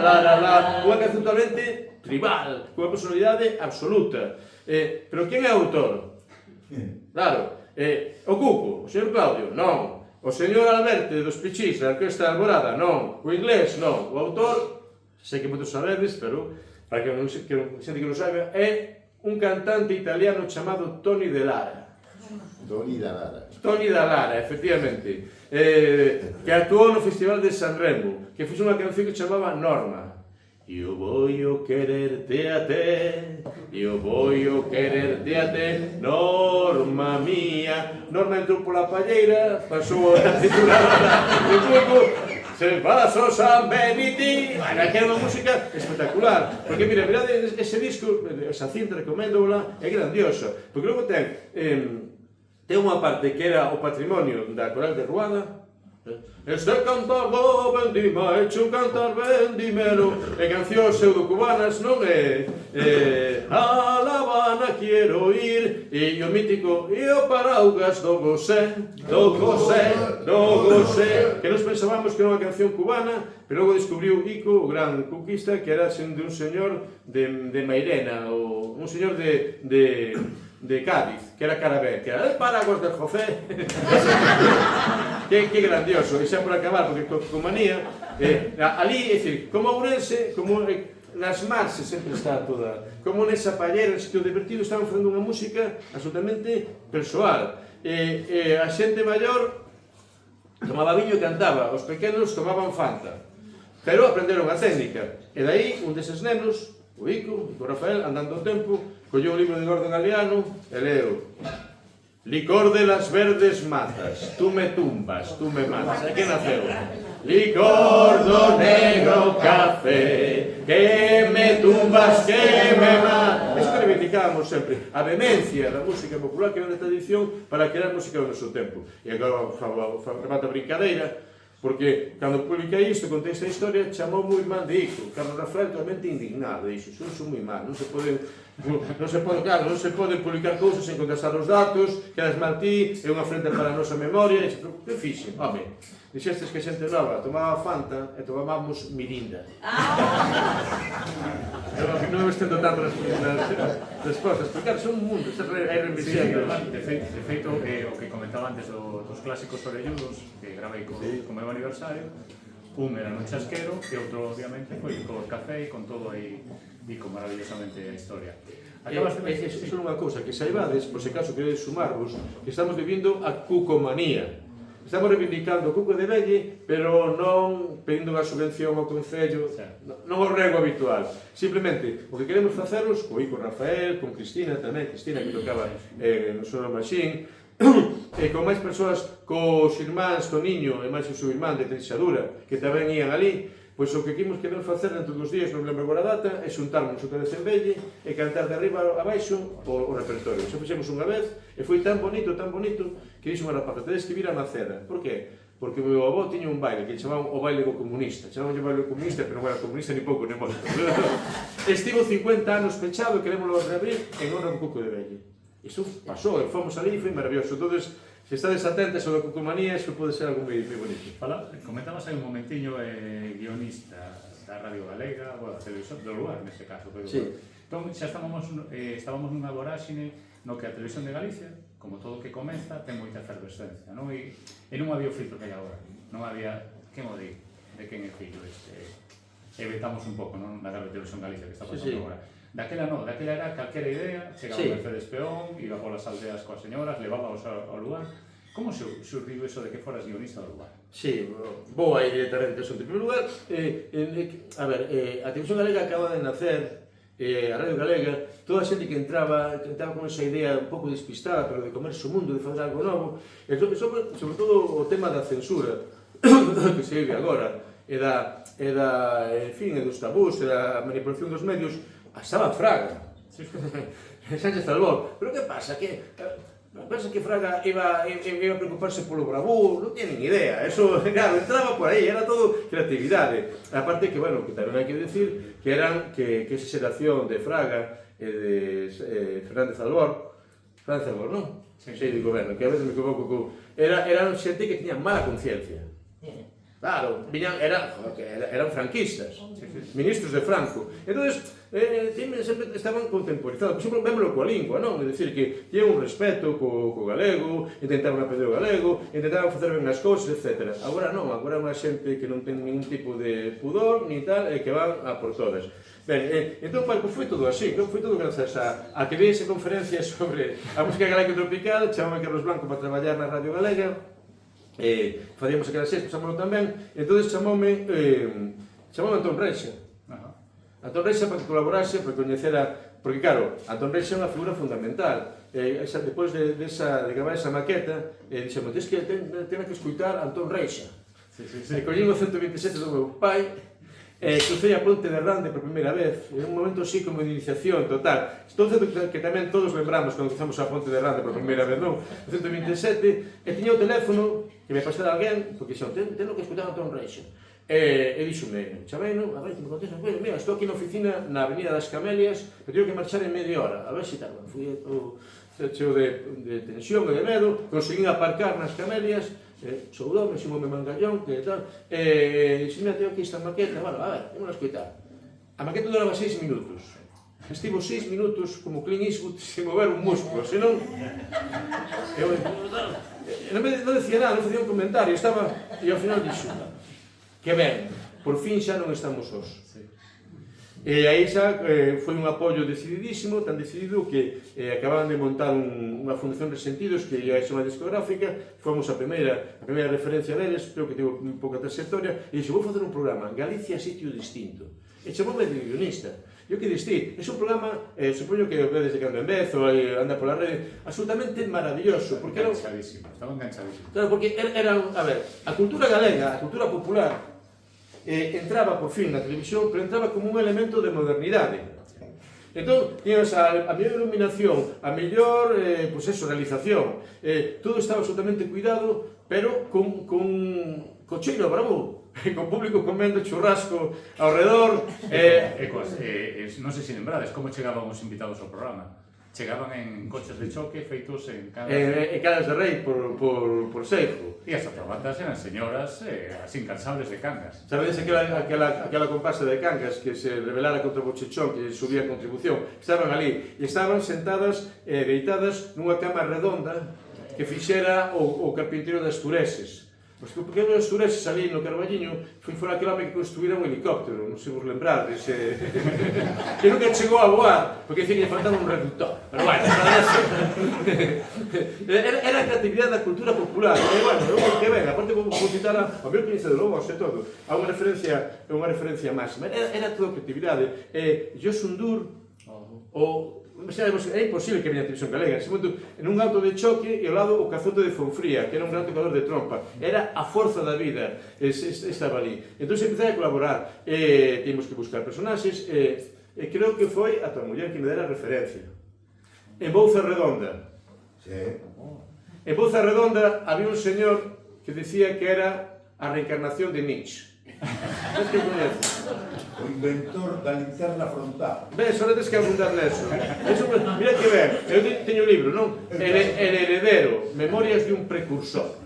la, la, unha canción totalmente tribal, cunha personalidade absoluta. Pero quen é o autor? Claro, o Cuco, o señor Claudio, non. O señor Alberte dos Pichís, da Orquesta Alborada, non. O Inglés, non. O autor, sei que moitos sabedes, pero para que xente que non saiba, é un cantante italiano chamado Toni de Lara. Toni da Lara, efectivamente, que actuou no Festival de San Remo, que fixo unha canción que chamaba Norma. Io voglio quererte a te, io voglio quererte a te, Norma mía. Norma entrou pola palleira, pasou a tituladora de Cuco, se vas o San Benitín. Bueno, que é unha música espectacular, porque mira, mirade ese disco, esa cinta, recomendo-la, é grandiosa, porque logo ten unha parte que era o patrimonio da Coral de Ruada. Este cantar do vendima, hecho un cantar vendimero, e cancións pseudo-cubanas, non é? A La Habana quiero ir, e o mítico, e o paraugas do Gosé, que nos pensábamos que era unha canción cubana, pero logo descubriu Ico, o gran conquista, que era de un señor de Mairena, ou un señor de Cádiz, que era Carabé, que era el paraguas del José. Que grandioso, e xa por acabar, porque con manía, ali, é dicir, como Ourense, como nas marxes sempre está toda, como nesa pallera, en sitio divertido, estaban facendo unha música absolutamente persoal. A xente maior tomaba viño e cantaba, os pequenos tomaban Fanta, pero aprenderon a técnica, e dai un deses nenos, o Ico Rafael, andando o tempo, colleu o libro de Gordon Galeano e leo Licor de las verdes matas, tú me tumbas, tú me matas. Aquí naceu licor do negro café, que me tumbas, que me matas. Isto que reivindicábamos sempre, a vehemencia da música popular que era de tradición para crear música do noso tempo. E agora, remata a brincadeira, Porque, cando publiquei isto, contei esta historia, chamou moi mal de Ico. Carlos Rafael totalmente indignado, dixo, son moi mal, non se pode, claro, non se poden publicar cousas sen contrastar os datos, quedas mal ti, é unha frente para a nosa memoria, e dixo, que fixen? Home, dixestes que xente nova tomaba Fanta e tomábamos Mirinda. Non me estendo tanto nas respostas, porque claro, son un mundo, hai remisión. De feito, o que comentaba antes dos clásicos orelludos que gravei co meu aniversario, un era no chasquero e outro, obviamente, foi co café e con todo aí dico maravillosamente a historia. Acabas de decir, é unha cousa que saibades, por se caso queredes sumarvos, que estamos vivindo a cucomanía. Estamos reivindicando o cuco de velle, pero non pedindo unha subvención ao Concello, non o rego habitual. Simplemente, o que queremos faceros, co Ico Rafael, con Cristina tamén, Cristina que tocaba no Sonor Machín, e con máis persoas, cos irmáns Toniño e máis o seu irmán de Trixadura, que tamén ían ali, pois o que queremos facer dentro dos días, non lembro agora a data, é xuntarnos outra vez en velle e cantar de arriba a baixo o repertorio. Xa fixemos unha vez e foi tan bonito, que dixo unha rapaza, tedes que vir a Naceda. Por qué? Porque o meu avó tiña un baile que chamaban o baile co comunista. Chamaban o baile comunista, pero non era comunista ni pouco, ni moito. Estivo 50 anos pechado e queremos reabrir en honra do cuco de velle. Iso pasou, e fomos ali e foi maravilloso. Entón, se estades atentos ao cucomanía, iso pode ser algo moi bonito. Comentabas aí un momentiño guionista da Radio Galega, bueno, a televisión do lugar, neste caso. Entón, xa estábamos nunha voráxine no que a televisión de Galicia, como todo o que comeza, ten moita efervescencia, non? E non había o filtro que hai agora. Non había, que mo di, de quen é fillo este. E vetamos un pouco, non? Na televisión Galicia que está pasando agora. Daquela non, daquela era calquera idea, chegaba o Mercedes Peón, iba polas aldeas coas señoras, levábaos ao lugar. Como surgiu eso de que foras guionista do lugar? Sí, vou aí directamente ao primeiro lugar. A ver, a Televisión Galega acaba de nacer, a Radio Galega, toda a xente que entraba con esa idea un pouco despistada, pero de comerse o mundo, de fazer algo novo, e sobre todo o tema da censura, que se vive agora, e dos tabús, e da manipulación dos medios, estaba Fraga, Sánchez Albor. Pero que pasa? Pensa que Fraga iba a preocuparse polo bravú, non tienen idea. Eso, claro, entraba por aí, era todo creatividade. Aparte que, bueno, que tamén hai que decir que esa xeración de Fraga e de Fernández Albor, non? Sí, digo, bueno, que a veces me equivoco, eran xente que tiñan mala conciencia. Claro, eran franquistas, ministros de Franco. Entón, sempre estaban contemporizados. Por exemplo, vémolo coa lingua, non? É dicir, que tiñan un respeto co galego, intentaban aprender o galego, intentaban facer ben as cousas, etc. Agora non, agora é unha xente que non ten ningún tipo de pudor, ni tal, e que van a por todas. Ben, entón, pues foi todo así, foi todo grazas a que veise conferencias sobre a música galega tropical, chamame Carlos Blanco para traballar na Radio Galega, facíamos aquelas xestas, chamámoslo tamén, e entón chamoume Antón Reixa. Antón Reixa para que colaborase, para que coñecera, porque claro, Antón Reixa é unha figura fundamental. Depois de gravar esa maqueta, dixemos, tens que escutar Antón Reixa. E collín o 127 do meu pai, crucei a Ponte de Rande por primeira vez, en un momento así como de iniciación total. Estou dicindo que tamén todos lembramos cando cruzamos a Ponte de Rande por primeira vez, non? O 127, e tiña o teléfono que me pasara alguén, porque xo, teno que escutar Antón Reixa. E díxome, chameino, a ver, que me contestan, mira, estou aquí na oficina na Avenida das Camelias, e teño que marchar en media hora, a ver se tal. Fui todo cheo de tensión e de medo, conseguín aparcar nas Camelias, saudoume, ximoume mangallón, que tal, e dixo, mira, teño aquí esta maqueta, bueno, a ver, vamos a escutar. A maqueta duraba 6 minutos. Estivo 6 minutos como Clint Eastwood sin mover un músculo, senón... Non decía nada, non facía un comentario, estaba... E ao final dixo, que ben, por fin xa non estamos sós. E aí xa foi un apoio decididísimo, tan decidido que acababan de montar unha fundación de sentidos que é unha discográfica, fomos a primeira referencia deles, creo que tivo un pouca trayectoria, e dixo, vou facer un programa, Galicia sitio distinto. E chamoume de guionista. E o que diste, é un programa, supoño que o vedes de cando en vez, ou anda pola rede, absolutamente maravilloso. Estaba enganchadísimo. Claro, porque eran, a ver, a cultura galega, a cultura popular, entraba por fin na televisión, pero entraba como un elemento de modernidade. Entón, tiñas a mellor iluminación, a mellor, realización, todo estaba absolutamente cuidado, pero con cochino bravo, con público comendo churrasco ao redor. Non sei se lembrades como chegaban os invitados ao programa. Chegaban en coches de choque feitos en Cangas de Rei por Seijo. E as azafatas eran señoras así incansables de Cangas. Sabedes aquela comparsa de Cangas que se rebelara contra o Bochechón, que subía a contribución? Estaban ali e estaban sentadas deitadas nunha cama redonda que fixera o carpinteiro de Astureses. Os pequenos astureses ali no Carballiño foi aquel home que construíra un helicóptero, non sei vos lembrades, que nunca chegou a voar, porque dicía que lle faltaba un reductor. Pero bueno, era a creatividade da cultura popular. E bueno, logo que ven, aparte vou citar ao meu Príncipe de Lobos e todo, há unha referencia máxima. Era toda creatividade. Josundur, é imposible que veña a televisión galega. En un auto de choque e ao lado o Cazote de Fonfría, que era un gran tocador de trompa. Era a forza da vida, estaba ali. Entón empecé a colaborar. Temos que buscar personaxes e creo que foi a tua muller que me dera referencia. En Bouza Redonda. En Bouza Redonda había un señor que decía que era a reencarnación de Nietzsche. ¿Sabes que coñeces? O inventor da linterna frontal. Ben, só tens que abundar neso. Mira que ben, eu teño un libro, non? El heredero, memorias de un precursor.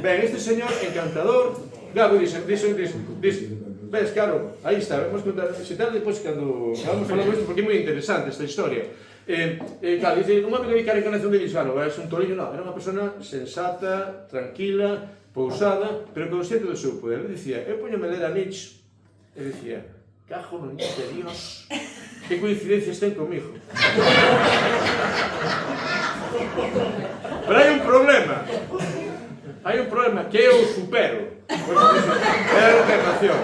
Ben, este señor encantador, Gago, dice, ves, claro, aí está, vamos contar, se tal, depois, cando vamos falando isto, porque é moi interesante esta historia. Claro, dice, un home que dedica a reencarnación de Nietzsche, é un toliño, non, era unha persona sensata, tranquila, pousada, pero consciente do seu poder. Ele dicía, eu poñome a ler a Nietzsche, e dicía, cajo no niño de Dios, que coincidencias ten comigo. Pero hai un problema que eu supero. É a reencarnación.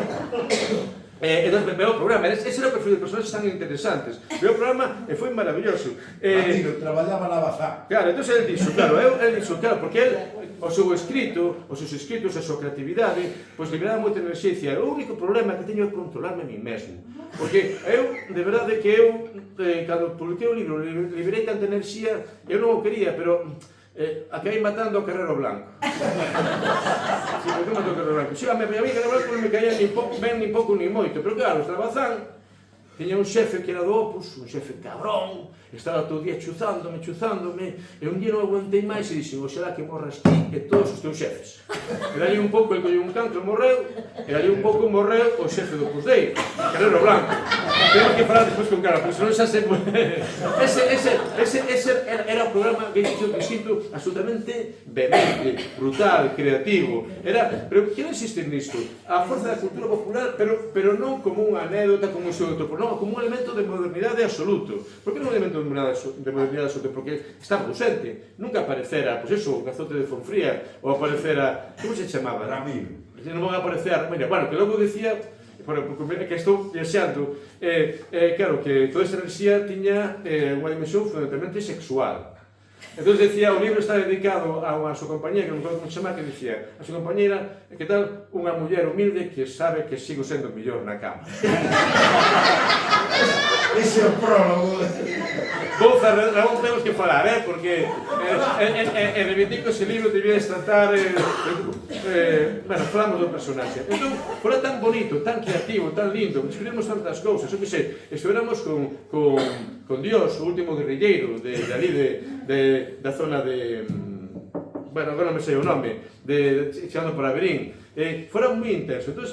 Entón, veo o programa, ese era o perfil de personaxes tan interesantes. Veo o programa e foi maravilloso. Amigo, traballaba na Bazán. Claro, entón ele dixo, claro, porque ele, os seus escritos, a súa creatividade, pois liberaba moita enerxía e dicía, o único problema que teño é controlarme a mí mesmo. Porque eu, de verdade que eu, cando publiquei o libro, liberei tanta enerxía, eu non o quería, pero acabei matando o Carrero Blanco. Si, por que matou o Carrero Blanco? Si, a mí Carrero Blanco non me caía ben nin pouco nin moito, pero claro, os Trabazán tiña un xefe que era do Opus, un xefe cabrón, estaba todo o día chuzándome, e un día non aguantei máis e dixen, oxalá que morras ti e todos os teus xefes. E dali un pouco, el colleu un cancro, morreu, e dali un pouco morreu o xefe do Pusdeiro, Carrero Blanco. Temos que falar despois con cara, porque senón xa se... Ese era o programa que existe distinto, absolutamente vehemente, brutal, creativo. Pero que non existe nisto? A forza da cultura popular, pero non como unha anécdota, como ese outro, non, como un elemento de modernidade absoluto. Por que non un elemento de modernidade absoluto? Porque estaba ausente. Nunca aparecera, pois eso, o Cazote de Fonfría, ou aparecera... Como se chamaba? Ramiro. Non van a aparecer... Bueno, que logo decía... que estou viaxando, claro, que toda esa enerxía tiña unha dimensión fundamentalmente sexual. Entón decía, o libro está dedicado a súa compañera, que non podo como chamar, que dicía, a súa compañera, que tal, unha muller humilde que sabe que sigo sendo mellor na cama. Ese é o prólogo. Bouza Redonda, temos que falar, porque reivindico ese libro, debíades tratar, bueno, falamos do personaxe. Entón, fora tan bonito, tan creativo, tan lindo, escribimos tantas cousas, eu que sei, estuveramos con Dios, o último guerrilleiro de ali, da zona de... Bueno, agora non me sei o nome, chegando por Averín. Fora moi intenso. Entón,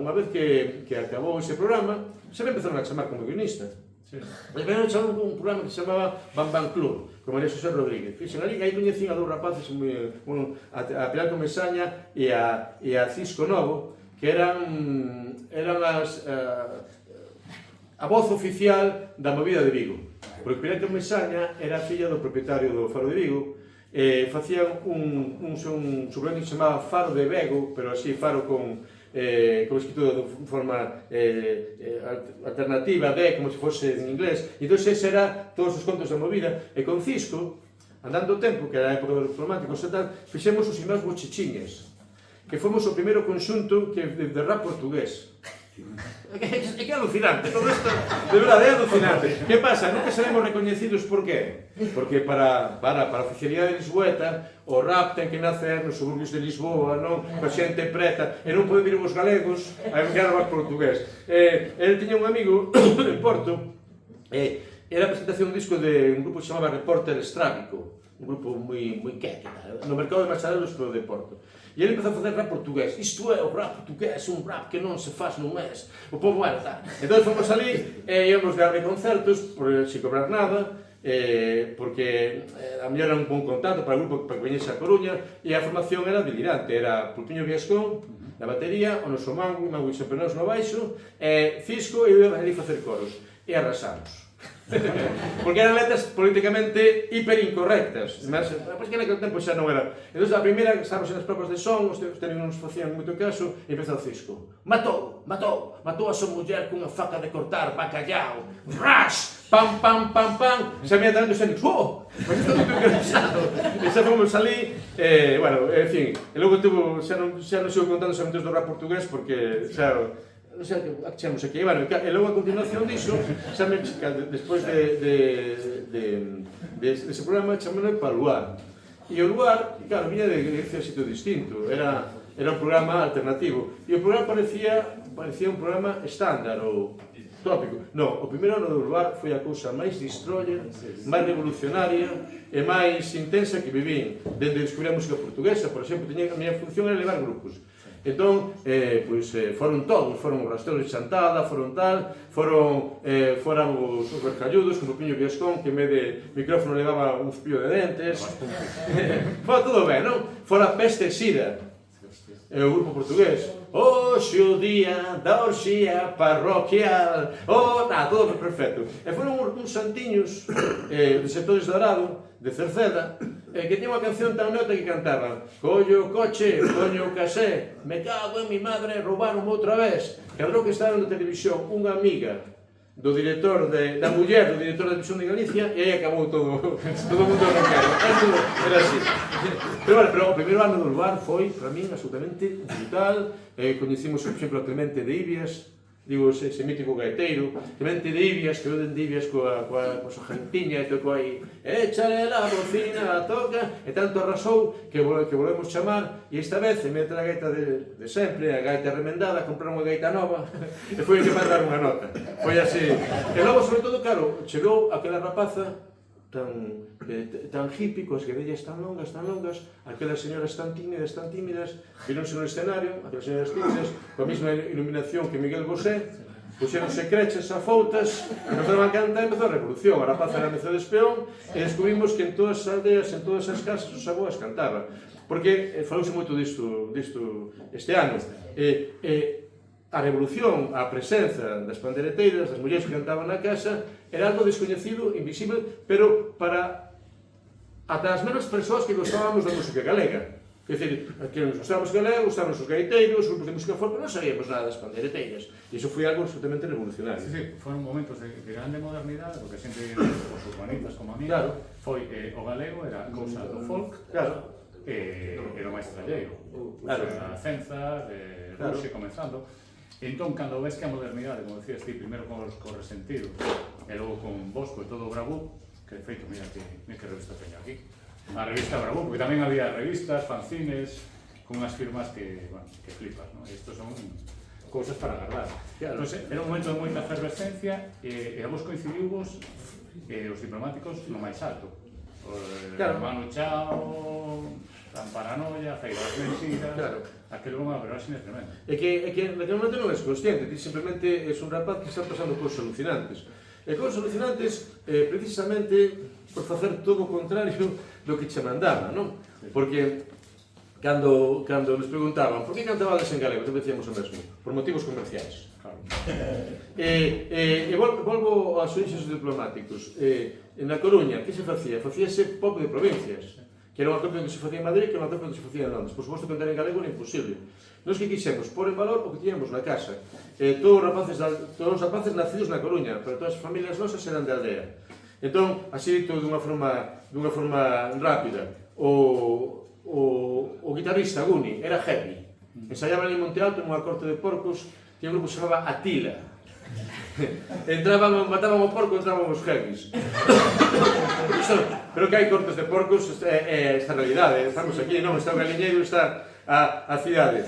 unha vez que acabou ese programa, se me empezaron a chamar como guionista. Primeiro chamaron un programa que se chamaba Bam Bam Club, con María José Rodríguez. Fixen ali, aí coñecín a dous rapaces, a Pilar Comesaña e a Cisco Novo, que eran a voz oficial da movida de Vigo. Porque Pilar Comesaña era filla do propietario do Faro de Vigo, facían un suplemento que se chamaba Faro de Vego, pero así Faro con escritura de forma alternativa, como se fose en inglés. E entón ese era todos os contos da movida. E con Cisco, andando o tempo, que era a época dos románticos e tal, fixemos os irmáns Bochechiñas, que fomos o primeiro conxunto de rap portugués. É que é alucinante, todo isto, de verdade, é alucinante. Que pasa? Nunca seremos recoñecidos por qué? Porque para a oficialidade de Lisboeta, o rap ten que nacer nos suburbios de Lisboa, non? Coa xente preta, e non pode vir os galegos a enviar o portugués. Ele tiña un amigo en Porto, era a presentación de un disco de un grupo que se chamaba Reporter Estrábico, un grupo moi queque, no mercado de Macharelos, pero de Porto. E ele empezou a facer rap portugués. Isto é o rap portugués, un rap que non se faz nun mes. O povo era tal. Entón fomos ali e íamos darle concertos sin cobrar nada, porque a mellor era un bon contacto para o grupo para que veñese a Coruña, e a formación era delirante. Era Pulpiño Viascón na batería, o noso Mango e Xampenos no baixo, e Cisco e eu ali facer coros. E arrasamos. Porque eran letras políticamente hiperincorrectas, mas que naquele tempo xa non era. Entón, a primeira, estábamos nas propas de son, os técnicos non nos facían moito caso, e empezou o Cisco. Matou a súa muller cunha faca de cortar bacallao. Ras! Pam, pam, pam, pam. Xa me atrás dos técnicos. Oh! Mas isto é moito engraxado. E xa fomos ali, bueno, en fin. E logo xa non sigo contando os aventuras do rap portugués, porque, xa, non sei a que chamos aquí, bueno, e logo a continuación diso, xa me despois dese programa chamame para o Luar. E o Luar, claro, viña de un sitio distinto, era un programa alternativo. E o programa parecía un programa estándar ou tópico. Non, o primeiro ano do Luar foi a cousa máis destroyer, máis revolucionaria e máis intensa que vivín. Dende descubrir a música portuguesa, por exemplo, a miña función era levar grupos. Entón, foron todos, foron os Rastreros de Chantada, foron tal, foron os Bercalludos, con o Piño Viascón, que en vez de micrófono levaba un cepillo de dentes. Fora todo ben, non? Fora Peste e Sida, o grupo portugués. Hoxe o día da orxía parroquial. Todo perfecto. E foron uns santiños de sectores de Dorado, de Cerceda, que tiña unha canción tan nota que cantaban: collo o coche, coño o casé, me cago en mi madre, roubaronme outra vez. Cadrou que estaban na televisión unha amiga do director da muller do director da televisión de Galicia, e aí acabou todo o mundo rockero. Era así. Pero o primeiro ano do Luar foi, para min, absolutamente brutal. Coñecimos, por exemplo, a Clemente de Ibias, digo, ese mítico gaiteiro, Clemente de Ibias, que veu de Ibias coa súa gentiña, e tocou aí, échale la bocina, toca, e tanto arrasou que volvemos chamar, e esta vez, en vez de a gaita de sempre, a gaita remendada, compraron unha gaita nova, e foi que mandar unha nota. Foi así. E logo, sobre todo, claro, chegou aquela rapaza tan hippie, coas guerrillas tan longas, aquelas señoras tan tímidas, vironse no escenario, aquelas señoras tímidas, coa mesma iluminación que Miguel Bosé, puxeronse creches a foutas, empezaron a cantar, empezou a revolución. A rapaza era Mercedes Peón, e descubrimos que en todas as aldeas, en todas as casas, os avós cantaban. Porque falouse moito disto este ano. A revolución, a presenza das pandereteiras, das mulleres que cantaban na casa, era algo descoñecido, invisible, pero para ata as menos persoas que gostábamos da música galega. Quer dizer, que nos gustábamos galegos, gustábamos os gaiteiros, grupos de música folk, pero non sabíamos nada das pandereteiras. E iso foi algo absolutamente revolucionario. Sí, foron momentos de grande modernidade, porque a xente, os urbanitas como a mí, foi o galego, era cousa do folk, e o máis tralleiro. A cenza, de Ruxe, comenzando. Entón, cando ves que a modernidade, como decías ti, primeiro con os Resentidos, e logo con Bosco e todo o Bravú, que de feito, mira que revista teño aquí, a revista Bravú, porque tamén había revistas, fanzines, con unhas firmas que flipas, non? Estos son cousas para agardar. Entón, era un momento de moita efervescencia, e a vos coincidimos os diplomáticos no máis alto. Manu Chao, Tan Paranoia, Feira das Mentiras... Aquilo é unha verosímil tremenda. É que naquele momento non és consciente, ti simplemente és un rapaz que está pasando cousas alucinantes. E cousas alucinantes precisamente por facer todo o contrario do que che mandaba, non? Porque cando nos preguntaban por que cantabades en galego, sempre decíamos o mesmo, por motivos comerciais. E volvo aos orixes diplomáticos. Na Coruña, que se facía? Facíase pop de provincias, que era unha copia que se facía en Madrid, que era unha copia que se facía en Londres. Por suposto, cantar en galego era imposible. Nós que quixemos pôr en valor o que tiñamos na casa. Todos os rapaces nacidos na Coruña, pero todas as familias nosas eran de aldea. Entón, así dito dunha forma rápida, o guitarrista Guni era heavy. Ensaiaba en Monte Alto nunha corte de porcos tiña un grupo que se chamaba Atila. Mataban o porco, entraban os heavies. Pero que hai cortes de porcos, esta realidade. Estamos aquí, non, está o galiñeiro, está a cidade.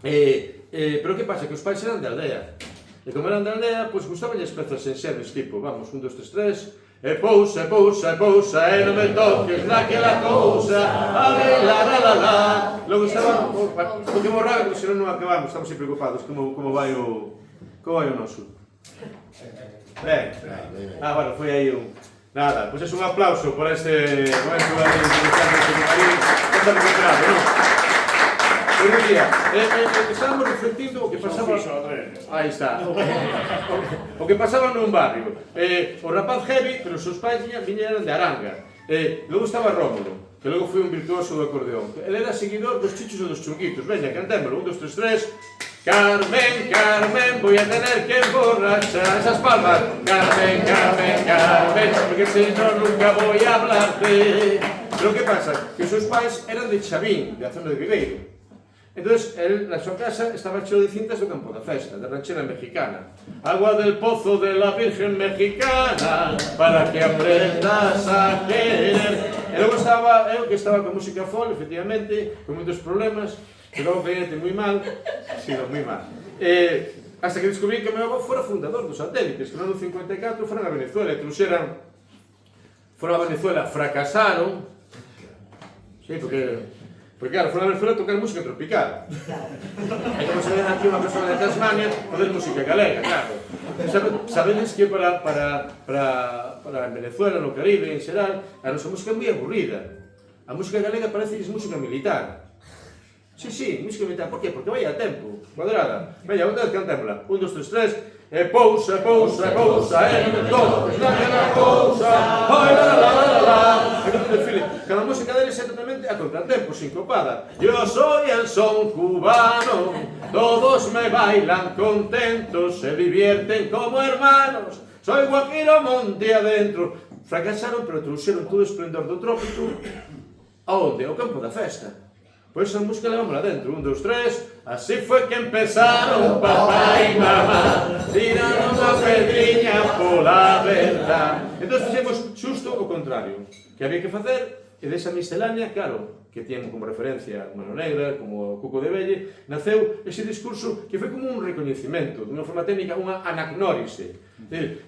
Pero que pasa? Que os pais eran de aldea. E como eran de aldea, pois gustaban as pezas en xeves, tipo, vamos, 1, 2, 3, 3, e pousa, e non me toques naquela cousa, la. Logo estaba, porque morraba, porque senón non acabamos, estamos aí preocupados, como vai o noso. Ben, bueno, foi aí un... Nada, pois é un aplauso por este momento aí, está recuperado, non? Pois dicía, estábamos reflectindo o que pasaba... Aí está. O que pasaba nun barrio. O rapaz heavy, pero os seus pais viñeran de Aranga. Logo estaba Rómulo, que logo foi un virtuoso do acordeón. Ele era seguidor dos chichos e dos chunguitos. Veña, cantémolo, 1, 2, 3, 3... Carmen, Carmen, voy a tener que emborrachar esas palmas. Carmen, Carmen, Carmen, porque si no nunca voy a hablarte. Pero que pasa? Que os seus pais eran de Chavín, de a zona de Viveiro. Entonces, él, na súa casa, estaba cheo de cintas do campo da festa, de ranchera mexicana. Agua del pozo de la Virgen Mexicana, para que aprendas a querer. E logo estaba eu, que estaba con música folk, efectivamente, con moitos problemas, que logo veíate moi mal, sino moi mal. Hasta que descubrí que o meu avó fora fundador dos satélites, que no 54 foran a Venezuela, e foron a Venezuela, fracasaron, sí, porque claro, foron a Venezuela a tocar música tropical. E como se ven aquí unha persona de Tasmania, poder música galega, claro. Sabedes que para Venezuela, no Caribe, en xeral, a nosa música é moi aburrida. A música galega parece que é música militar. Sí, música militar. Por qué? Porque vai a tempo, cuadrada. Veña, outra vez cantémola. 1, 2, 3, 3. E pousa, todos naquela cousa, la. Cada música deles é totalmente a contratempo, sincopada. Yo soy el son cubano, todos me bailan contentos, se divierten como hermanos. Soy guajiro monte adentro. Fracasaron, pero trouxeron todo o esplendor do trópico. Aonde? Ao campo da festa. Pois esa música levámola dentro, 1, 2, 3. Así fue que empezaron papá y mamá, tiraron a pedriña pola verdad. Entón fixemos xusto o contrario, que había que facer, e desa miscelánea, claro, que tienen como referencia Mano Negra, como Cuco de Velle, naceu ese discurso que foi como un recoñecimento, dunha forma técnica, unha anagnórise.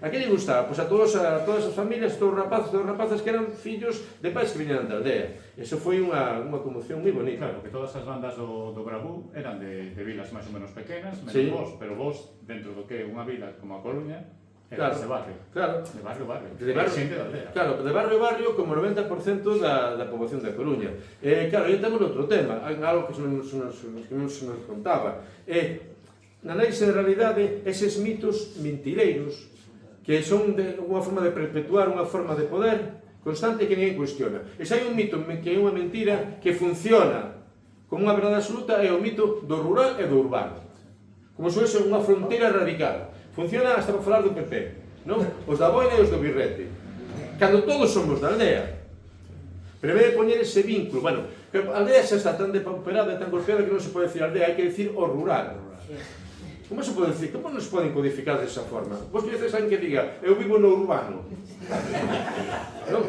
A que lle gustaba? Pois a todas as familias, todos os rapazes que eran fillos de pais que viñeran da aldea. Eso foi unha conmoción moi bonita. Claro, que todas as bandas do Bravú eran de vilas máis ou menos pequenas, menos sí. vos, pero vos, dentro do que é unha vila como a Coruña, claro, de barrio. Claro. De barrio. De barrio, xente da aldea. Claro, de barrio como 90% da poboación da Coruña. Claro, aí temos outro tema, algo que non se nos contaba. Na análise de realidade, eses mitos mentireiros, que son unha forma de perpetuar unha forma de poder constante que ninguén cuestiona. E se hai un mito que é unha mentira que funciona como unha verdade absoluta, é o mito do rural e do urbano. Como se fosse unha fronteira radical. Funciona hasta para falar do PP, non? Os da boina e os do birrete. Cando todos somos da aldea. Pero en vez de poñer ese vínculo, bueno, que a aldea xa está tan depauperada e tan golpeada que non se pode decir aldea, hai que decir o rural. Como se pode decir? Como nos poden codificar desa forma? Vos coñeces alguén que diga, eu vivo no urbano. Non?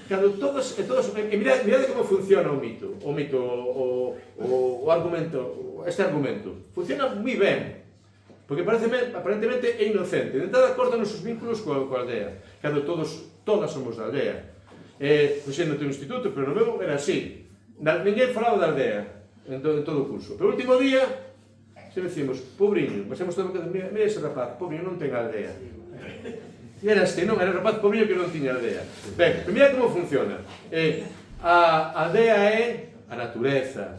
Cando todos, mirade como funciona o mito, o argumento, este argumento. Funciona moi ben. Porque aparentemente é inocente. De entrada cortan os seus vínculos coa aldea. Cando todas somos da aldea. Pois non ten un instituto, pero no meu era así. Ninguén falaba da aldea en todo o curso. Pero o último día, se decimos, pobriño, pasamos todo o que mira ese rapaz, pobriño non ten aldea. E era este, non? Era o rapaz pobriño que non tiña aldea. Ben, mira como funciona. A aldea é a natureza,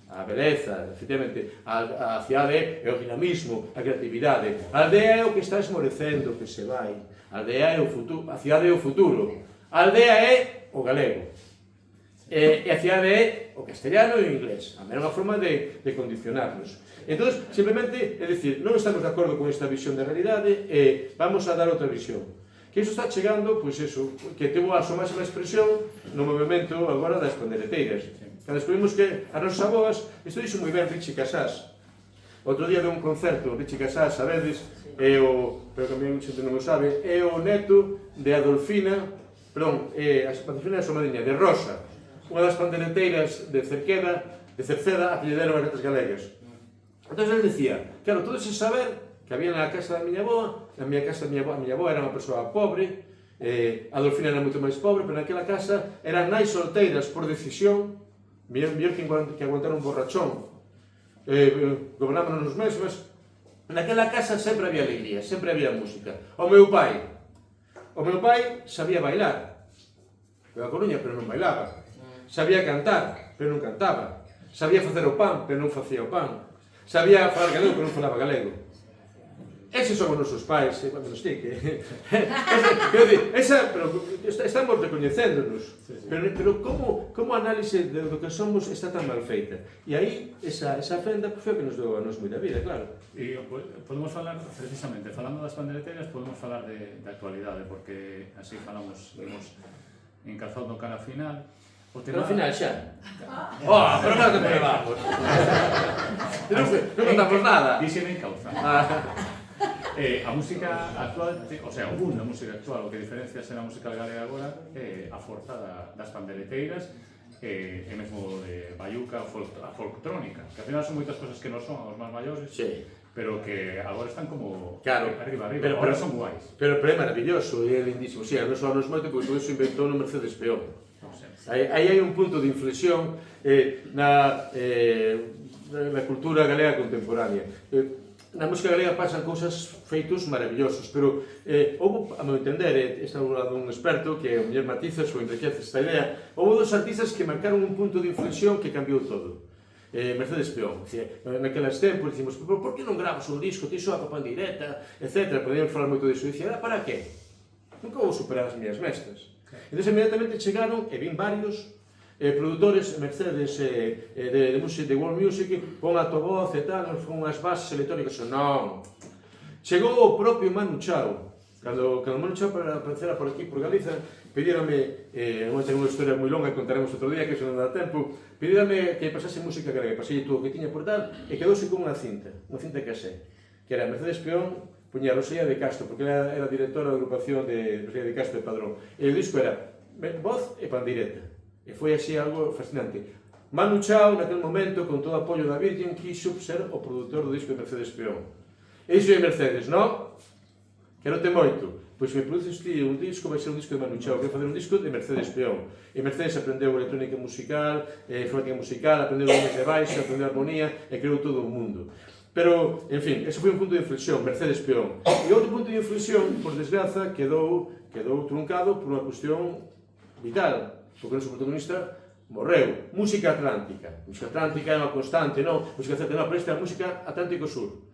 a beleza, efectivamente, a cidade é o dinamismo, a creatividade. A aldea é o que está esmorecendo, que se vai. A aldea é o futuro, a cidade é o futuro. A aldea é o galego. E a cidade é o castellano e o inglés. A mesma forma de condicionarnos. Entón, simplemente, é dicir, non estamos de acordo con esta visión de realidade e vamos a dar outra visión. Que iso está chegando, pois eso, que temos a súa máxima expresión no movimento agora das pandereteiras. Cando descubrimos que as nosas aboas, isto dixo moi ben Richie Casas, Outro día de un concerto, Richie Casas, sabedes, é o, pero que a mí xente non o sabe, é o neto de Adolfina, perdón, Adolfina é a súa madriña, de Rosa, unha das pandereteiras de Cerceda, a que lle deron as letras galegas. Entón, ele dicía, claro, todo ese saber que había na casa da miña avoa, na miña casa, a miña avoa era unha persoa pobre, Adolfina era moito máis pobre, pero naquela casa eran nais solteiras por decisión, mellor que aguantar un borrachón, gobernámonos nos mesmos. Naquela casa sempre había alegría, sempre había música. O meu pai sabía bailar, pero a Coruña, pero non bailaba. Sabía cantar, pero non cantaba. Sabía facer o pan, pero non facía o pan. Sabía falar galego, pero non falaba galego. Eses son os nosos pais, menos ti, que... Estamos recoñecéndonos, pero como a análise do que somos está tan mal feita? E aí, esa fenda foi que nos deu a nos moita vida, claro. E podemos falar, precisamente, falando das pandereteiras, podemos falar de actualidade, porque así falamos, encalzando cara final. Pero ao final xa. Pero claro que me vamos. Non contamos nada. Díxeme encauza. A música actual, o sea, o boom da música actual, o que diferencia ser a música galega agora é a forza das pandereteiras e mesmo de baiuca, a folktrónica, que al final son moitas cosas que non son aos máis maiores, pero que agora están como arriba, agora son guais. Pero é maravilloso e é lindísimo. Si, non só nos moito, porque todo iso inventou no Mercedes Peón. Aí hai un punto de inflexión na cultura galega contemporánea. Na música galega pasan cousas feitos maravillosos, pero houve, a meu entender, está ao lado un experto que o mellor matizas ou enriquece esta idea, houve dos artistas que marcaron un punto de inflexión que cambiou todo. Mercedes Peón, naquelas tempos dicimos, por que non grabas un disco, ti soa copa en directa, etc. Podíamos falar moito disso, e dicía, para que? Nunca vou superar as miñas mestras. Entón, inmediatamente chegaron, e vin varios produtores Mercedes de world music, pon a tua voz e tal, con unhas bases electrónicas. Non. Chegou o propio Manu Chao. Cando Manu Chao aparecera por aquí, por Galiza, pedíronme, unha historia moi longa que contaremos outro día, que se non dá tempo, pedíronme que pasase música galega, pasei todo o que tiña por tal, e quedouse con unha cinta casé, que era Mercedes Peón, puña Rosalía de Castro, porque ela era directora da agrupación de Rosalía de Castro e Padrón. E o disco era voz e pandireta. E foi así algo fascinante. Manu Chao, naquele momento, con todo o apoio da Virgin, quixo ser o produtor do disco de Mercedes Peón. E dixo de Mercedes, non? Quero te moito. Pois se me produces ti un disco, vai ser un disco de Manu Chao. Quero fazer un disco de Mercedes Peón. E Mercedes aprendeu electrónica musical, informática musical, aprendeu líneas de baixo, aprendeu armonía, e creou todo o mundo. Pero, en fin, ese foi un punto de inflexión, Mercedes Peón. E outro punto de inflexión, por desgraza, quedou truncado por unha cuestión vital, porque o noso protagonista morreu. Música atlántica. Música atlántica é unha constante, non? Música atlántica, non, pero esta é a música Atlántico Sur.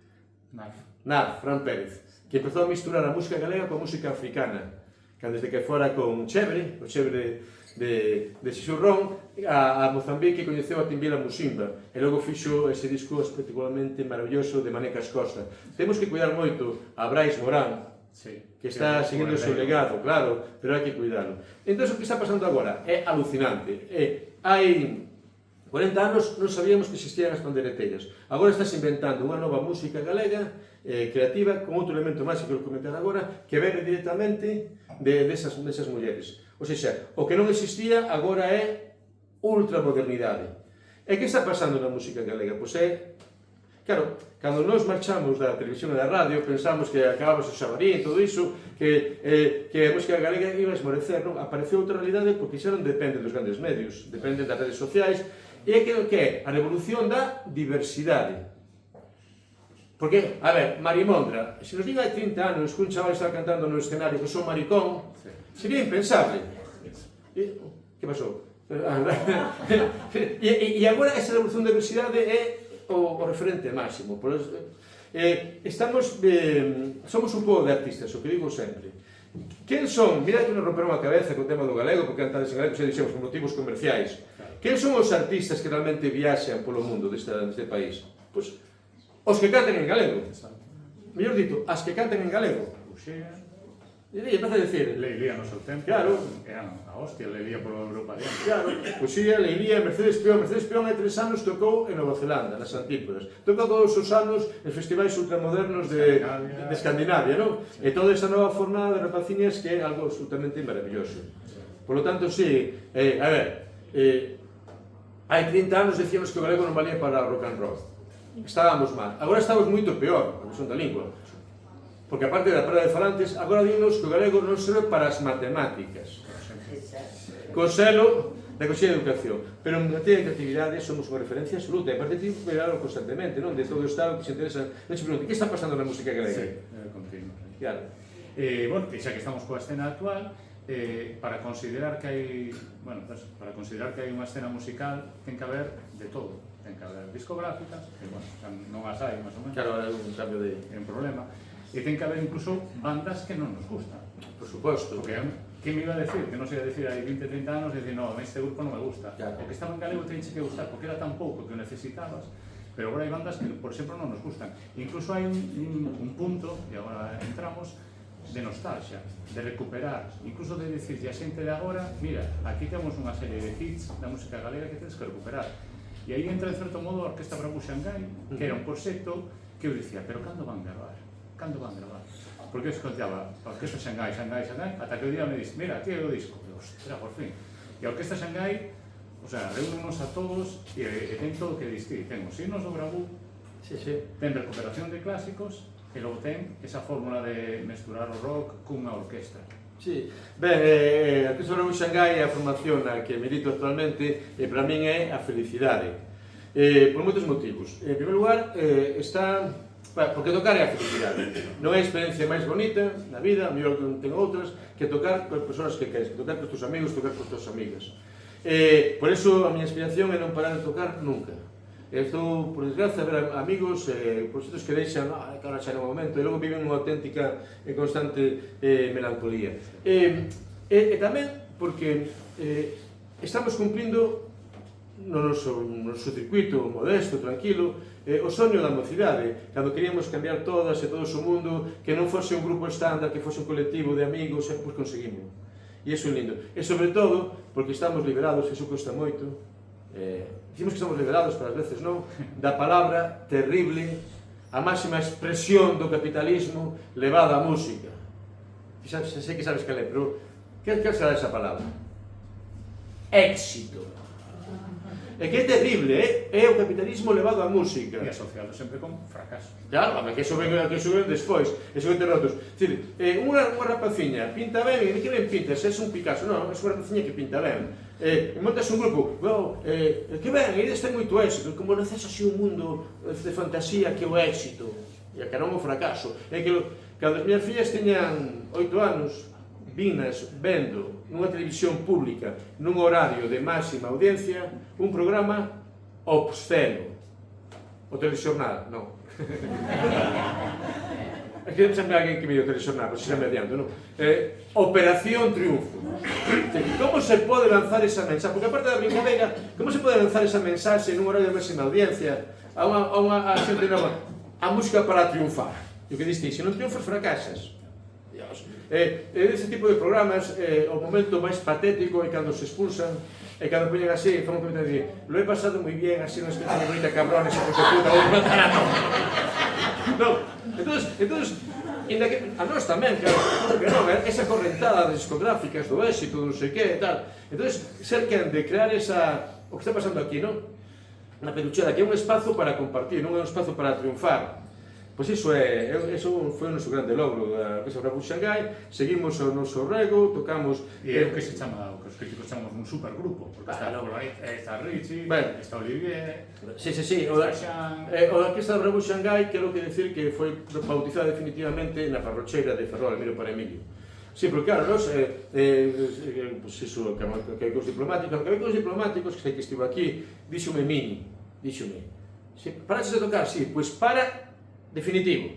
Naf, Fran Pérez, que empezou a misturar a música galega coa música africana. Que desde que fora con Chévere, o Chévere de Xixurrón, a Mozambique coñeceu a Timbila Musimba, e logo fixo ese disco espectacularmente maravilloso de Manecas Costa. Temos que cuidar moito a Brais Morán, que está seguindo o seu legado, claro, pero hai que cuidalo. Entón, o que está pasando agora é alucinante. Hai 40 anos non sabíamos que existían as pandereteiras. Agora estás inventando unha nova música galega, creativa, con outro elemento máis que quero comentar agora, que vene directamente desas mulleres. Ou seja, o que non existía agora é ultramodernidade. E que está pasando na música galega? Pois é... Claro, cando nos marchamos da televisión e da radio, pensamos que acabamos o xabarín e todo iso, que a música galega iba a esmorecer, non? Apareceu outra realidade porque xa non depende dos grandes medios, depende das redes sociais, e é que é a revolución da diversidade. Porque, a ver, Marimondra, se nos diga hai 30 anos que un chaval está cantando no escenario que son maricón, sería impensable. Que pasou? E agora esa revolución da diversidade é o referente máximo. Somos un pouco de artistas, o que digo sempre. Quen son? Mira que nos romperon a cabeza co tema do galego, porque cantades en galego, xa dixemos, por motivos comerciais. Quen son os artistas que realmente viaxan polo mundo deste país? Pois, os que canten en galego. Mellor dito, as que canten en galego. E empeza a decir, Leilía no seu tempo. Claro. Era a hostia, Leilía por Europa adiante. claro, poesía, leilía, Mercedes Peón hai 3 anos tocou en Nova Zelanda, nas Antípodas. Toca todos os anos en festivais ultramodernos de Escandinavia, non? E toda esa nova fornada de rapaciñas que é algo absolutamente maravilloso. Por lo tanto, sí, a ver, hai 30 anos decíamos que o galego non valía para rock and roll. Estábamos mal. Agora estamos moito peor, a cuestión da lingua. Porque aparte da parada de falantes, agora dinos que o galego non serve para as matemáticas. Co selo da Consellería de Educación. Pero en materia de creatividade somos unha referencia absoluta. E aparte tivo que mirarlo constantemente, non? De todo o Estado que se interesa. Non se pregunte, que está pasando na música galega? Sí, continuo. Claro. Bueno, e xa que estamos coa escena actual, para considerar que hai, bueno, pues, para considerar que hai unha escena musical, ten que haber de todo. Ten que haber discográficas, que, bueno, non as hai, máis ou menos. Claro, é un cambio de... É un problema. E ten que haber incluso bandas que non nos gustan. Por suposto. Porque, que me iba a decir? Que non se iba a decir hai 20, 30 anos e dicir, no, este grupo non me gusta. Claro. O que estaba en galego te que gustar, porque era tan pouco que o necesitabas. Pero agora hai bandas que, por exemplo, non nos gustan. Incluso hai un punto, e agora entramos, de nostalgia, de recuperar, incluso de dicir a xente de agora, mira, aquí temos unha serie de hits da música galega que tens que recuperar. E aí entra, en certo modo, a Orquesta Bravo Xangai, que era un proxecto que eu dicía, pero cando van gravar? Cando van gravar? Porque eu escoitaba a Orquesta Xangai, ata que o día me dix, mira, aquí é o disco. E, ostras, por fin. E a Orquesta Xangai, o sea, reúnenos a todos e ten todo o que distir. Ten os himnos do Bravo, ten recuperación de clásicos, e logo ten esa fórmula de mesturar o rock cunha orquesta. Sí, ben, a Orquesta Bravo Xangai é a formación na que milito actualmente e para min é a felicidade. Por moitos motivos. En primeiro lugar, está... Porque tocar é a felicidade. Non é a experiencia máis bonita na vida, a mellor que non ten outras, que tocar con persoas que queres, que tocar con tus amigos, tocar con tus amigas. Por eso a miña aspiración é non parar de tocar nunca. Estou, por desgracia, a ver amigos, proxectos que deixan, que ahora xa non é o momento, e logo viven unha auténtica e constante melancolía. E tamén porque estamos cumplindo no noso circuito modesto, tranquilo, o soño da mocidade, cando queríamos cambiar todas e todo o mundo, que non fose un grupo estándar, que fose un colectivo de amigos, pois conseguimos. E iso é lindo. E sobre todo, porque estamos liberados, que iso cuesta moito, dicimos que estamos liberados, pero ás veces non, da palabra terrible, a máxima expresión do capitalismo levada á música. Sei que sabes que é, pero que será esa palabra? Éxito. É que é terrible, é o capitalismo levado á música. E asociado sempre con fracaso. Claro, que iso ven despois, iso ven terrotos. Dicir, unha rapaciña pinta ben, e que ben pinta, se é un Picasso, non, é unha rapaciña que pinta ben. E montas un grupo, que ben, e ides ten moito éxito, como naces así un mundo de fantasía que é o éxito, e que non o fracaso. É que, cando as miñas fillas teñan 8 anos, vinas vendo nunha televisión pública, nun horario de máxima audiencia, un programa obsceno. O telexornal, non. Aquí sempre alguén que me dio telexornal, pero xa me adianto, non? Operación Triunfo. Como se pode lanzar esa mensaxe? Porque aparte da brincadeira, como se pode lanzar esa mensaxe nun horario de máxima audiencia a xente nova? A música para triunfar. E o que diste, se non triunfas, fracasas. Ese tipo de programas, o momento máis patético é cando se expulsan, e cando poñen así, fan un comentario de lo he pasado moi bien, así non especie de bonita cabrones, e porque puta, vou matar a todos. Non, entonces, ainda que a nós tamén, claro, porque non, esa correntada de discográficas do éxito, non sei que, e tal. Entonces, ser quen de crear esa, o que está pasando aquí, non? Na Peruchera, que é un espazo para compartir, non é un espazo para triunfar. Pois iso foi o noso grande logro da Orquesta Bravo Xangai, seguimos o noso rego, tocamos... E é o que se chama, o que os críticos chamamos un supergrupo, porque está Richie, está Olivier, está Xan... O da Orquesta Bravo Xangai, quero que decir que foi bautizada definitivamente na parrocheira de Ferrol, Emilio para Emilio. Sí, porque claro, nos, pois iso, caicos diplomáticos, que sei que estivo aquí, díxome Mini, paraxes de tocar, sí, pois para... definitivo.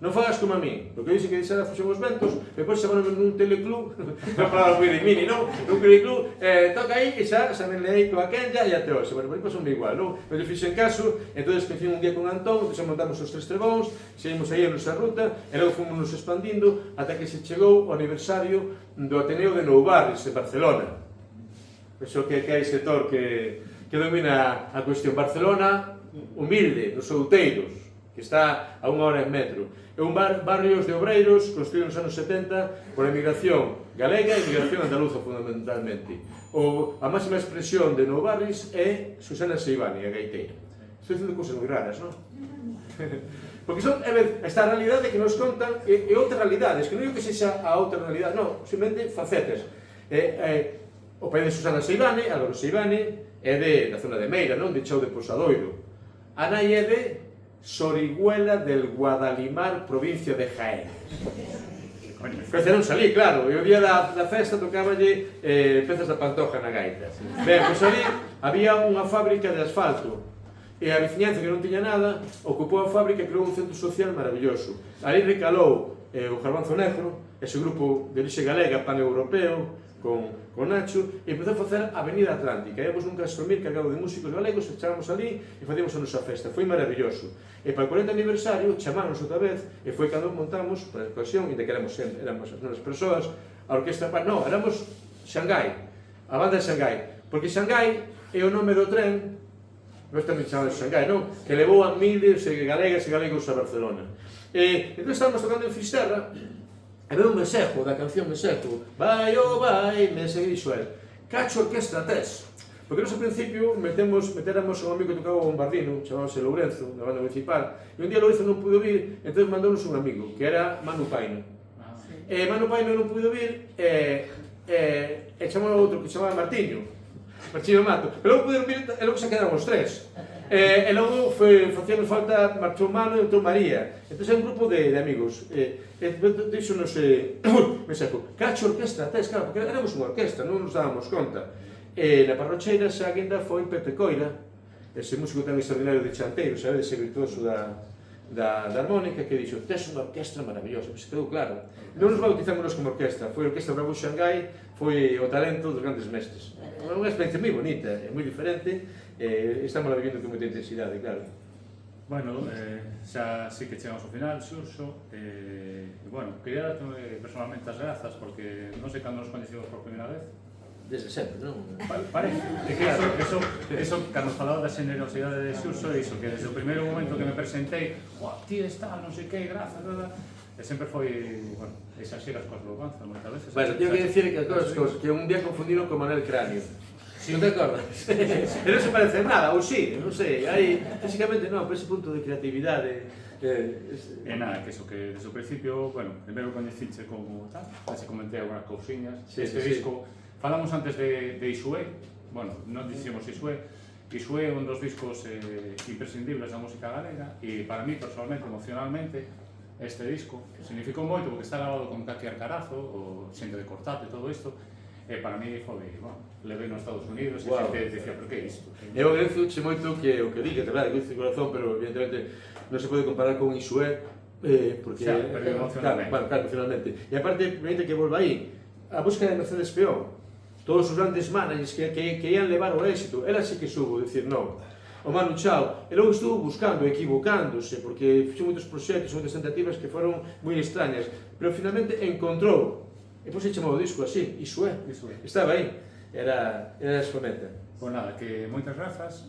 non fagas como a mí, porque eu dixen que deixara fuxen os ventos, depois chamaron nun teleclub, non falaba moi de mini, non? Nun teleclub, toca aí, e xa me leí coa Kenya e até hoxe, bueno, pois pasoume igual, non? Pero eu fixen caso, entón que fui un día con Antón, entón montamos os 3 trebóns, seguimos aí a nosa ruta, e logo fomos nos expandindo, ata que se chegou o aniversario do Ateneo de Noubarris, en Barcelona. Penso que hai sector que domina a cuestión. Barcelona, humilde, nos outeiros, que está a 1 hora en metro. É un barrios de obreiros construído nos anos 70 por a emigración galega e a emigración andaluza fundamentalmente. A máxima expresión de Noubarris é Susana Seivani, a gaiteira. Estou dicindo cousas moi raras, non? Porque son, esta realidade que nos contan é outra realidade, que non é que sexa a outra realidade, non, simplemente facetes. O pai de Susana Seivani, Álvaro Seivani, é da zona de Meira, non? De Chao de Posadoiro. A nai é de Soriguela del Guadalimar, provincia de Jaén. Coñeceron salí, claro, e o día da festa tocaballe pezas da Pantoja na gaita. Ben, pois ali había unha fábrica de asfalto, e a veciñanza que non tiña nada, ocupou a fábrica e creou un centro social maravilloso. Ali recalou o Garbanzo Negro, ese grupo de orixe galega, pan-europeo, con Nacho, e empezou a facer a Avenida Atlántica. Íamos nun Castromir cargado de músicos galegos, echábamos ali e facíamos a nosa festa. Foi maravilloso. E para o 40 aniversario chamáronos outra vez, e foi cando montamos, para a ocasión, ainda que éramos as novas persoas, a orquestra, non, éramos Xangai, a banda de Xangai, porque Xangai é o nome do tren, nós tamén chamamos Xangai, non? Que levou a miles de galegas e galegos a Barcelona. E entón estábamos tocando en Fisterra, e veo un mesejo, da canción Mesejo, vai, Mesejo, dixo el, cacho orquestra tes. Porque nós ao principio metéramos un amigo que tocaba o bombardino, chamábase Lourenzo, da banda municipal, e un día Lourenzo non pudo vir, entón mandounos un amigo, que era Manu Paino. E Manu Paino non pudo vir, e chamou outro que chamaba Martiño Mato, e logo puderon vir, e logo se quedaron os tres. E logo facíanos falta, marchou Mano e entrou María. Entón é un grupo de amigos. Díxonos Mesejo, cacho orquestra tes, claro, porque éramos unha orquestra, non nos dábamos conta. E na parrocheira xa guinda foi Pepe Coira, ese músico tan extraordinario de Chanteiro, sabe, ese virtuoso da armónica, que dixo, tes unha orquestra maravillosa, pois quedou claro. Non nos bautizámonos como orquestra, foi a Orquestra Bravo Xangai, foi o talento dos grandes mestres. Unha experiencia moi bonita, é moi diferente, estamos vivindo con moita intensidade, claro. Bueno, xa sí que chegamos ao final, Xurxo, bueno, quería darte personalmente as grazas, porque non sei cando nos coñecimos por primeira vez. Desde sempre, non? Parece, é que eso, cando falaba da generosidade de Xurxo, iso, que desde o primeiro momento que me presentei, ti está, non sei que, grazas, e sempre foi, bueno, exageras coas louvanzas, moitas veces. Bueno, teño que dicir que un día confundiron con Manuel Cráneo. Non te acordas? E non se parece en nada, ou sí, non sei, hai, físicamente non, por ese punto de creatividade. E nada, que eso, que desde o principio, bueno, primeiro coñeciche como tal, se comenté algunas cousiñas, este disco, falamos antes de Ixué, bueno, non dixemos Ixué é un dos discos imprescindibles da música galega, e para mí, personalmente, emocionalmente, este disco significou moito, porque está grabado con Kaki Arcarazo, o xente de Cortate, todo isto, e para mí foi, bueno, levei nos Estados Unidos e xente dicía, pero que é isto? Eu agradezo moito que o que di, que te verdade, que dice de corazón, pero evidentemente non se pode comparar con Ixué, porque... Xa, pero emocionalmente. Claro, emocionalmente. E aparte, permite que volva aí, a busca de Mercedes Peón, todos os grandes managers que ian levar o éxito, ela sí que subo, dicir, non. O Manu Chao, e logo estuvo buscando, equivocándose, porque fixo moitos proxectos, moitas tentativas que foron moi extrañas, pero finalmente encontrou, e pois se chamou o disco así, Ixué, estaba aí, era exponente. Pois nada, que moitas grazas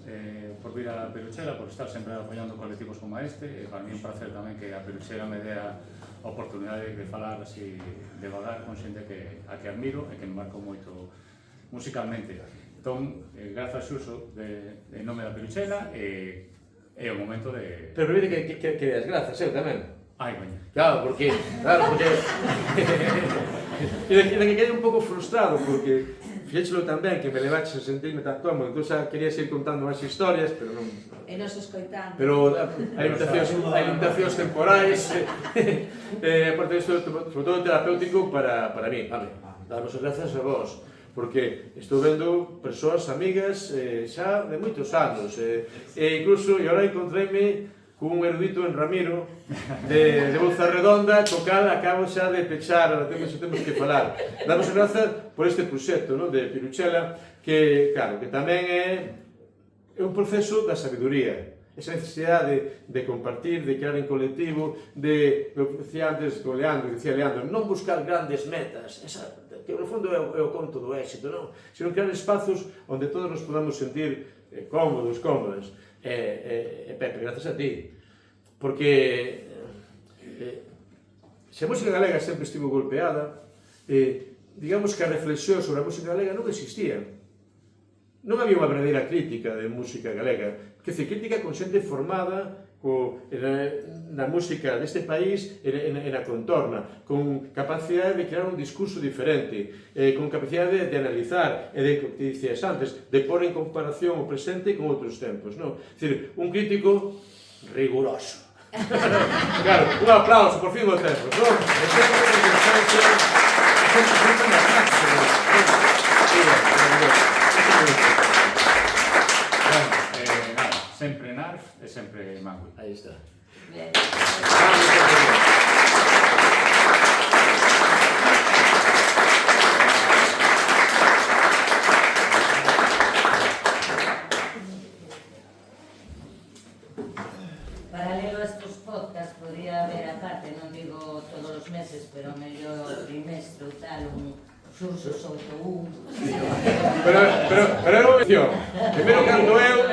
por vir a Peruchela, por estar sempre apoiando colectivos como este, e para mí é un placer tamén que a Peruchela me dé a oportunidade de falar así devagar con xente a que admiro e que me marcou moito musicalmente. Entón, grazas Xurxo en nome da Peruchela e o momento de... Pero permite que das grazas, eu tamén. Ai, coño. Claro, porque... E que quede un pouco frustrado, porque fixéchelo tamén, que me levaches a sentirme tan cómodo, entón xa querías ir contando máis historias, pero non... E nos escoitamos. Pero hai limitacións temporais, aparte disto, sobre todo terapéutico para mí. Damos as grazas a vos, porque estou vendo persoas amigas xa de moitos anos, e incluso, e agora encontréime cun erudito en Ramiro de Bouza Redonda, co cal acabo xa de pechar, temos que falar. Damos as grazas por este proxecto, non, de Piruchela, que, claro, que tamén é un proceso da sabiduría, esa necesidade de compartir, de crear en colectivo, de, lo que decía antes con Leandro, non buscar grandes metas, que no fondo é o conto do éxito, non? Sino crear espazos onde todos nos podamos sentir cómodos, cómodas. Pepe, grazas a ti, porque se a música galega sempre estivo golpeada, digamos que a reflexión sobre a música galega non existía. Non había unha verdadeira crítica de música galega, que é crítica con xente formada na música deste país e na contorna, con capacidade de crear un discurso diferente, con capacidade de analizar e de, que dicías antes, de pôr en comparación o presente con outros tempos, non? É dicir, un crítico riguroso. Claro, un aplauso, por fin o tempo, non? E sempre con constancia, sempre na práctica. Sempre NARF e sempre Magui. Aí está. Bien. Paralelo a estos podcasts podría haber aparte, non digo todos os meses, pero mellor trimestre ou tal, un Xurxos 8-1. Pero é unha mención. Primeiro canto eu,